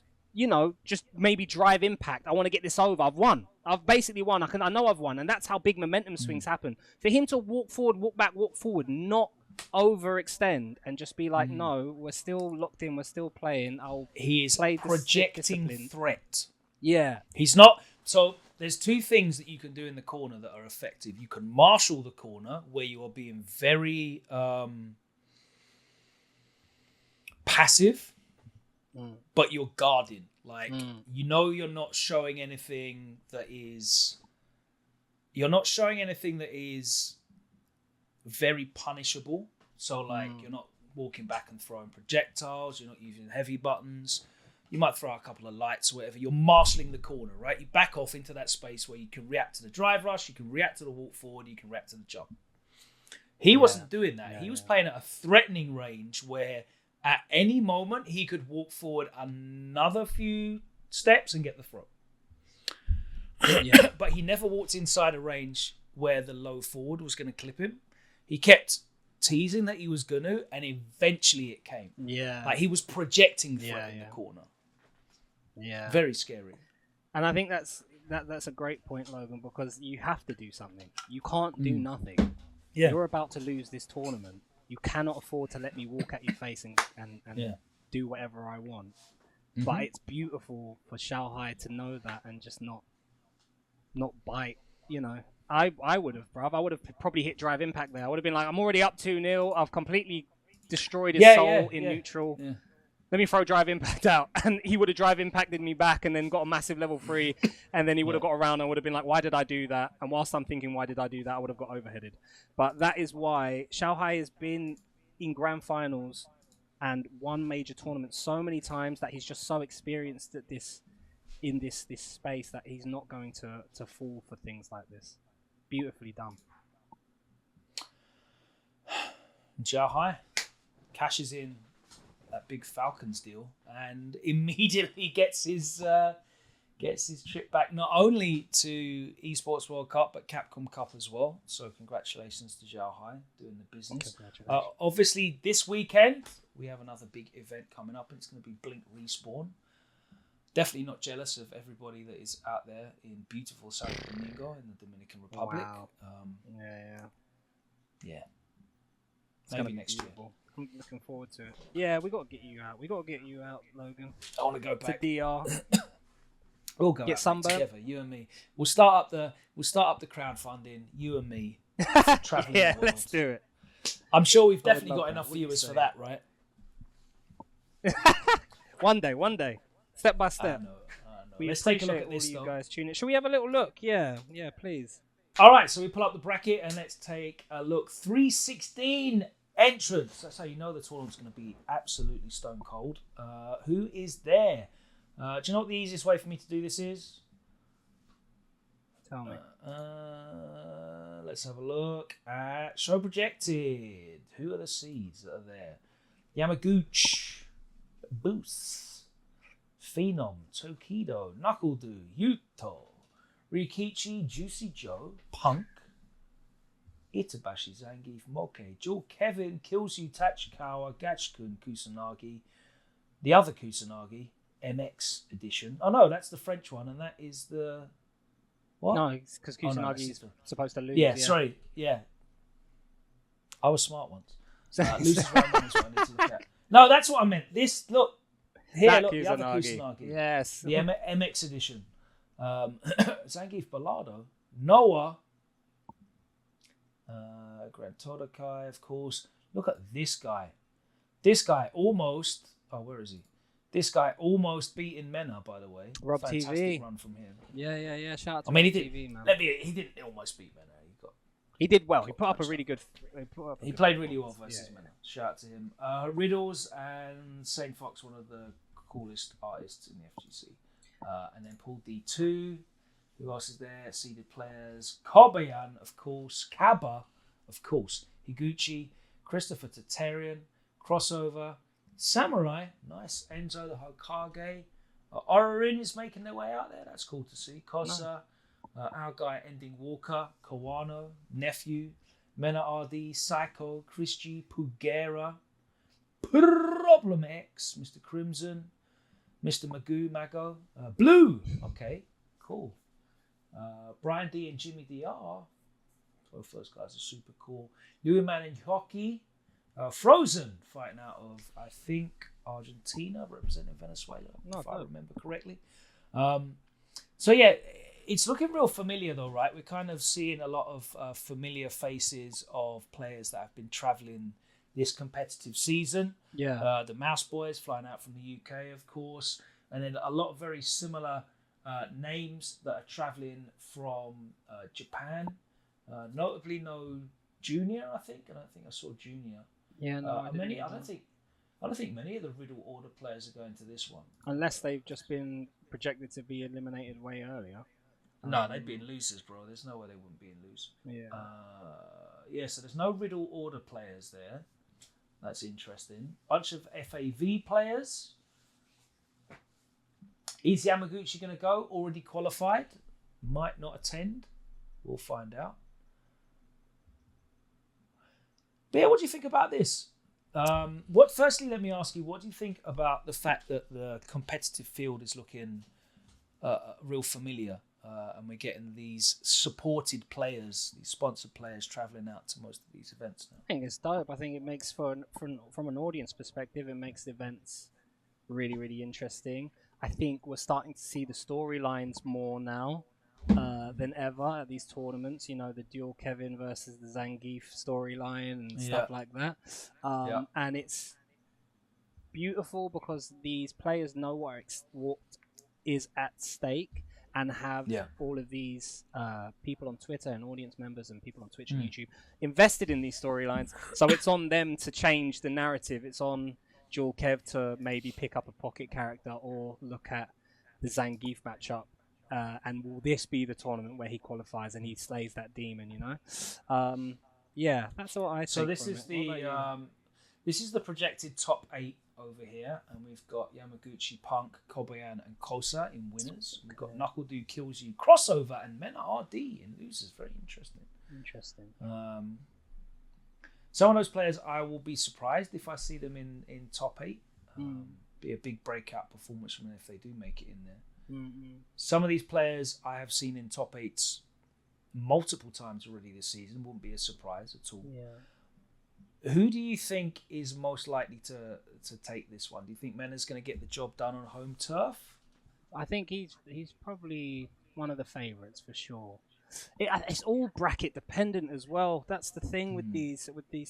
just maybe drive impact. I want to get this over. I've won. I've basically won. I know I've won, and that's how big momentum swings happen. For him to walk forward, walk back, walk forward, not overextend, and just be like, no, we're still locked in. We're still playing. He is projecting threat. Yeah. He's not. So there's two things that you can do in the corner that are effective. You can marshal the corner, where you are being very passive, but you're guarding. Like, you're not showing anything that is... You're not showing anything that is very punishable. So, like, you're not walking back and throwing projectiles. You're not using heavy buttons. You might throw a couple of lights or whatever. You're marshalling the corner, right? You back off into that space where you can react to the drive rush, you can react to the walk forward, you can react to the jump. He wasn't doing that. Yeah, He was playing at a threatening range where at any moment he could walk forward another few steps and get the throw. Yeah. But he never walked inside a range where the low forward was going to clip him. He kept teasing that he was going to, and eventually it came. Yeah. Like he was projecting threat in the corner. Yeah. Very scary. And I think that's a great point, Logan, because you have to do something. You can't do nothing. Yeah. You're about to lose this tournament. You cannot afford to let me walk at your face and do whatever I want. Mm-hmm. But it's beautiful for XiaoHai to know that and just not bite, you know. I would have, bruv. I would have probably hit drive impact there. I would have been like, I'm already up 2-0. I've completely destroyed his soul in neutral. Yeah. Let me throw drive impact out. And he would have drive impacted me back and then got a massive level 3. And then he would have got around and would have been like, why did I do that? And whilst I'm thinking, why did I do that? I would have got overheaded. But that is why XiaoHai has been in grand finals and won major tournaments so many times that he's just so experienced at this in this space that he's not going to fall for things like this. Beautifully done. XiaoHai cashes in that big Falcons deal and immediately gets his trip back not only to Esports World Cup but Capcom Cup as well. So congratulations to XiaoHai doing the business. Obviously this weekend we have another big event coming up and it's going to be Blink Respawn. Definitely not jealous of everybody that is out there in beautiful Santo Domingo in the Dominican Republic. Wow. Yeah. It's maybe next year. I'm looking forward to it. Yeah, we got to get you out. We got to get you out, Logan. I want to go back to DR. We'll go get sunburned together, you and me. We'll start up the crowdfunding, you and me. Traveling yeah, the world. let's do it. I'm sure we've definitely got enough viewers for that, right? One day. Step by step. I know. Let's take a look at this, though. You guys tune in. Should we have a little look? Yeah, please. All right, so we pull up the bracket and let's take a look. 316 entrants. That's how you know the tournament's going to be absolutely stone cold. Who is there? Do you know what the easiest way for me to do this is? Tell me. Let's have a look at Show Projected. Who are the seeds that are there? Yamaguchi, Boost, Phenom, Tokido, Knuckledoo, Yuto, Rikichi, Juicy Joe, Punk, Itabashi, Zangief, Moke, Jewel, Kevin, Killsu, Tachikawa, Gachikun, Kusanagi, the other Kusanagi, MX edition. Oh no, that's the French one, and that is the... What? No, because Kusanagi is supposed to lose. Yeah, sorry. Yeah. I was smart once. Loses round one is what I need to look at. No, that's what I meant. This, look. Here, that look, Kusanagi. the other Kusanagi. Yes. The MX edition. Zangief Ballado. Noah. Grand Todokai, of course. Look at this guy. This guy almost... Oh, where is he? This guy almost beaten Mena, by the way. Rob Fantastic TV. Run from him. Yeah. Shout out to Rob he TV, man. He didn't almost beat Mena. He did well. He put up a really good... He played really well versus Mena. Shout out to him. Riddles and Saint Fox, one of the coolest artists in the FGC. And then Pool D2. Who else is there? Seeded players. Kobayan, of course. Kaba, of course. Higuchi. Christopher Tatarian. Crossover. Samurai. Nice. Enzo the Hokage. Orin is making their way out there. That's cool to see. Kosa. Our guy Ending Walker. Kawano. Nephew. Mena RD. Psycho. Chris G. Pugera. Problem X. Mr. Crimson. Mr. Magoo Mago. Blue. Okay. Cool. Brian D and Jimmy DR. Both those guys are super cool. Louis Man and Hockey. Frozen fighting out of, I think, Argentina, representing Venezuela, if I remember correctly. So yeah, it's looking real familiar though, right? We're kind of seeing a lot of familiar faces of players that have been traveling this competitive season. Yeah. The Mouse Boys flying out from the UK, of course. And then a lot of very similar names that are traveling from Japan. Notably no Junior, I think. And I think I saw Junior. Yeah, no, I don't think many of the Riddle Order players are going to this one. Unless they've just been projected to be eliminated way earlier. No, they'd be in losers, bro. There's no way they wouldn't be in losers. Yeah. So there's no Riddle Order players there. That's interesting. Bunch of FAV players. Is Yamaguchi going to go? Already qualified. Might not attend. We'll find out. But yeah, what do you think about this? Firstly, let me ask you, what do you think about the fact that the competitive field is looking real familiar, and we're getting these supported players, these sponsored players, traveling out to most of these events now? I think it's dope. I think it makes from an audience perspective, it makes the events really, really interesting. I think we're starting to see the storylines more now than ever at these tournaments. You know, the dual Kevin versus the Zangief storyline and stuff like that. And it's beautiful because these players know what is at stake and have all of these people on Twitter and audience members and people on Twitch and YouTube invested in these storylines. So it's on them to change the narrative. It's on Dual Kev to maybe pick up a pocket character or look at the Zangief matchup. And will this be the tournament where he qualifies and he slays that demon, you know? That's what I think. So this is this is the projected top 8 over here, and we've got Yamaguchi, Punk, Kobayan, and Kosa in winners. We've got Knuckle Dude Kills You, Crossover, and Mena RD in losers. Very interesting. Some of those players, I will be surprised if I see them in top 8. Be a big breakout performance from them if they do make it in there. Some of these players I have seen in top 8s multiple times already this season. Wouldn't be a surprise at all. Who do you think is most likely to take this one? Do you think Mena's going to get the job done on home turf? I think he's probably one of the favourites for sure. It's all bracket dependent as well. That's the thing with these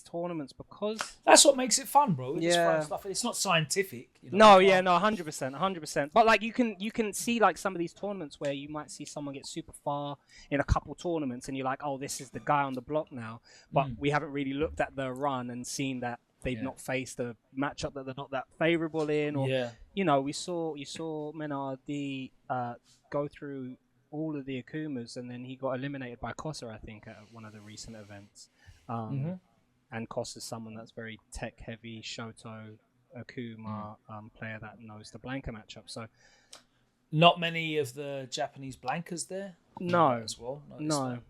tournaments, because that's what makes it fun, bro. It's fun stuff. It's not scientific. You know? 100%. But like you can see like some of these tournaments where you might see someone get super far in a couple tournaments, and you're like, oh, this is the guy on the block now. But we haven't really looked at their run and seen that they've not faced a matchup that they're not that favourable in, or you know, you saw Menardi go through all of the Akumas, and then he got eliminated by Kosa, I think, at one of the recent events. And Kosa's someone that's very tech heavy, Shoto, Akuma player that knows the Blanca matchup. So not many of the Japanese Blancas there. No, as well. No.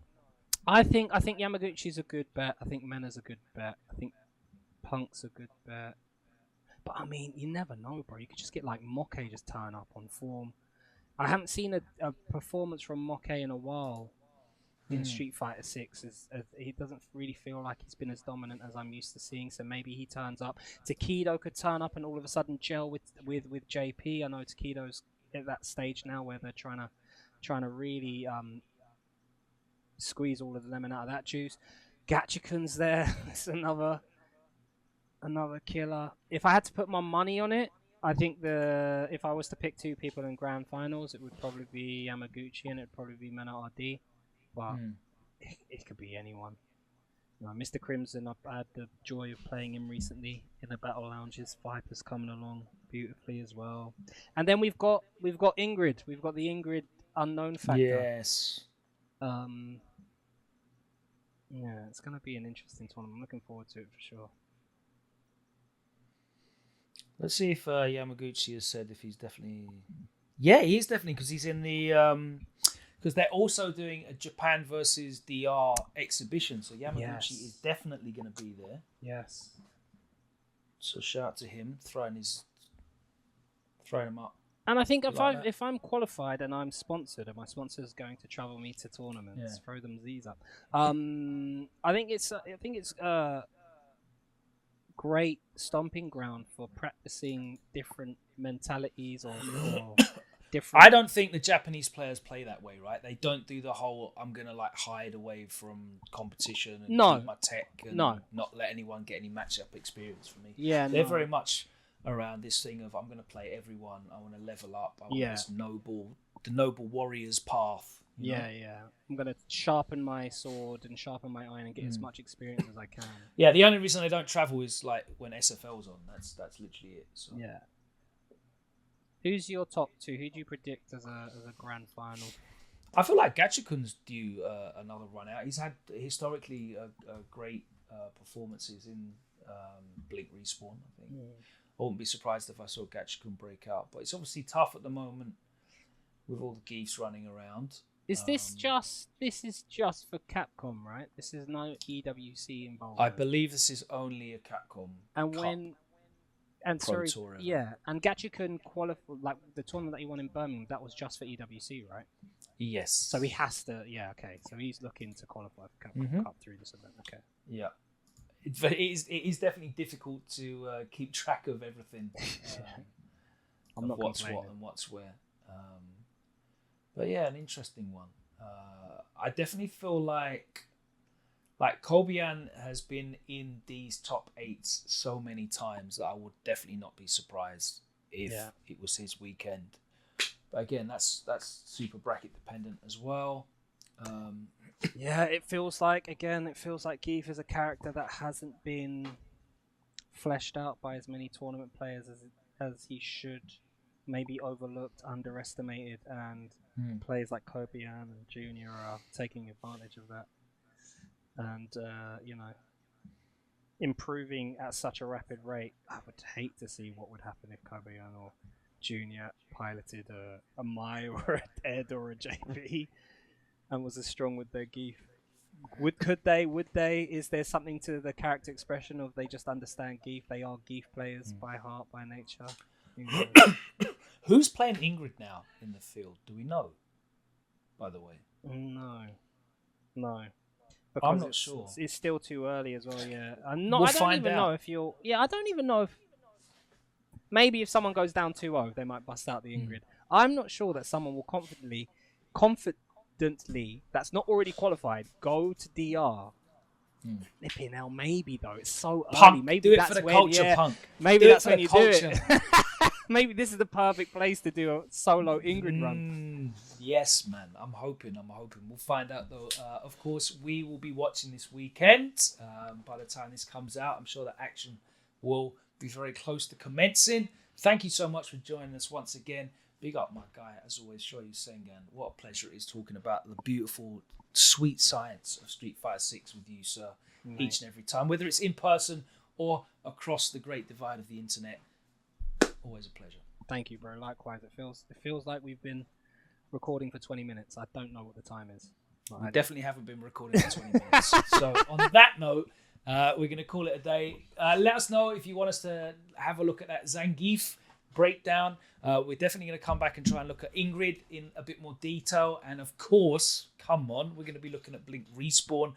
I think Yamaguchi's a good bet. I think Mena's a good bet. I think Punk's a good bet. But I mean, you never know, bro. You could just get like Moke just turn up on form. I haven't seen a performance from Moke in a while in Street Fighter 6. He doesn't really feel like he's been as dominant as I'm used to seeing, so maybe he turns up. Takedo could turn up and all of a sudden gel with JP. I know Takedo's at that stage now where they're trying to really squeeze all of the lemon out of that juice. Gachikun's there. It's another killer. If I had to put my money on it, I think if I was to pick 2 people in grand finals, it would probably be Yamaguchi and it would probably be Mena RD. But it could be anyone. You know, Mr. Crimson, I had the joy of playing him recently in the battle lounges. Viper's coming along beautifully as well. And then we've got Ingrid. We've got the Ingrid unknown factor. Yes. Yeah, it's going to be an interesting tournament. I'm looking forward to it for sure. Let's see if Yamaguchi has said if he's definitely... Yeah, he is definitely, because he's in the... Because they're also doing a Japan versus DR exhibition, so Yamaguchi is definitely going to be there. Yes. So shout out to him, throwing him up. And I think if I'm qualified and I'm sponsored, and my sponsor is going to travel me to tournaments, throw them these up. I think it's great stomping ground for practicing different mentalities or different... I don't think the Japanese players play that way, right? They don't do the whole I'm gonna like hide away from competition and keep my tech and not let anyone get any matchup experience for me. They're very much around this thing of I'm gonna play everyone, I want to level up, I want this the noble warrior's path. You know? I'm going to sharpen my sword and sharpen my iron and get as much experience as I can. Yeah, the only reason they don't travel is like when SFL's on. That's literally it. So. Yeah. Who's your top 2? Who do you predict as a grand final? I feel like Gachakun's due another run out. He's had historically great performances in Blink Respawn, I think. I wouldn't be surprised if I saw Gachikun break out. But it's obviously tough at the moment with all the geese running around. Is this is just for Capcom, right? This is no EWC involved. I believe this is only a Capcom and Cup when and Pro sorry, Tour event. yeah, and Gachikun qualified, like the tournament that he won in Birmingham, that was just for EWC, right? Yes. So he has to, yeah, okay. So he's looking to qualify for Capcom Cup through this event, okay. Yeah. It is definitely difficult to keep track of everything. I'm not what's complaining. what and what's where. But yeah, an interesting one. I definitely feel like Kobian has been in these top 8s so many times that I would definitely not be surprised if it was his weekend. But again, that's super bracket dependent as well. Yeah, it feels like Keith is a character that hasn't been fleshed out by as many tournament players as he should. Maybe overlooked, underestimated, and players like Kobian and Junior are taking advantage of that. And, improving at such a rapid rate. I would hate to see what would happen if Kobian or Junior piloted a Mai or a Ed or a JP and was as strong with their Geef. Would they? Is there something to the character expression of they just understand Geef? They are Geef players by heart, by nature. Who's playing Ingrid now in the field? Do we know? By the way, no. I'm not sure. It's still too early as well. Yeah, I don't even know if you'll. Yeah, I don't even know if. Maybe if someone goes down 2-0, they might bust out the Ingrid. I'm not sure that someone will confidently, that's not already qualified, go to DR. Flipping hell, maybe though. It's so Punk, early. Maybe do it that's for the when, culture, Punk. Maybe do that's when you culture. do it. Maybe this is the perfect place to do a solo Ingrid run. Yes, man. I'm hoping. We'll find out though. Of course, we will be watching this weekend. By the time this comes out, I'm sure that action will be very close to commencing. Thank you so much for joining us once again. Big up my guy, as always, ShoryuSengan. What a pleasure it is talking about the beautiful, sweet science of Street Fighter 6 with you, sir, each and every time, whether it's in person or across the great divide of the internet. Always a pleasure. Thank you, bro. Likewise, it feels like we've been recording for 20 minutes. I don't know what the time is. We definitely haven't been recording for 20 minutes. So on that note, we're going to call it a day. Let us know if you want us to have a look at that Zangief breakdown. We're definitely going to come back and try and look at Ingrid in a bit more detail. And of course, come on, we're going to be looking at Blink Respawn.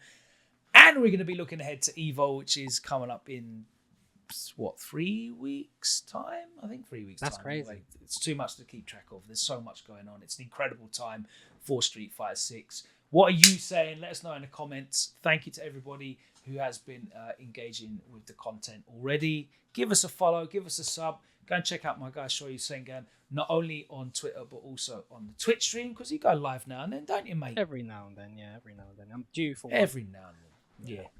And we're going to be looking ahead to EVO, which is coming up in, 3 weeks' time? I think 3 weeks' time. That's crazy. Anyway, it's too much to keep track of. There's so much going on. It's an incredible time for Street Fighter 6. What are you saying? Let us know in the comments. Thank you to everybody who has been engaging with the content already. Give us a follow. Give us a sub. Go and check out my guy, Shoryusengan, not only on Twitter, but also on the Twitch stream, because you go live now and then, don't you, mate? Every now and then, yeah. Every now and then. I'm due for one. Every now and then.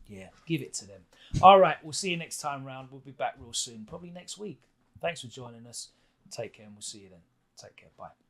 Yeah. Give it to them. All right. We'll see you next time round. We'll be back real soon, probably next week. Thanks for joining us. Take care, and we'll see you then. Take care. Bye.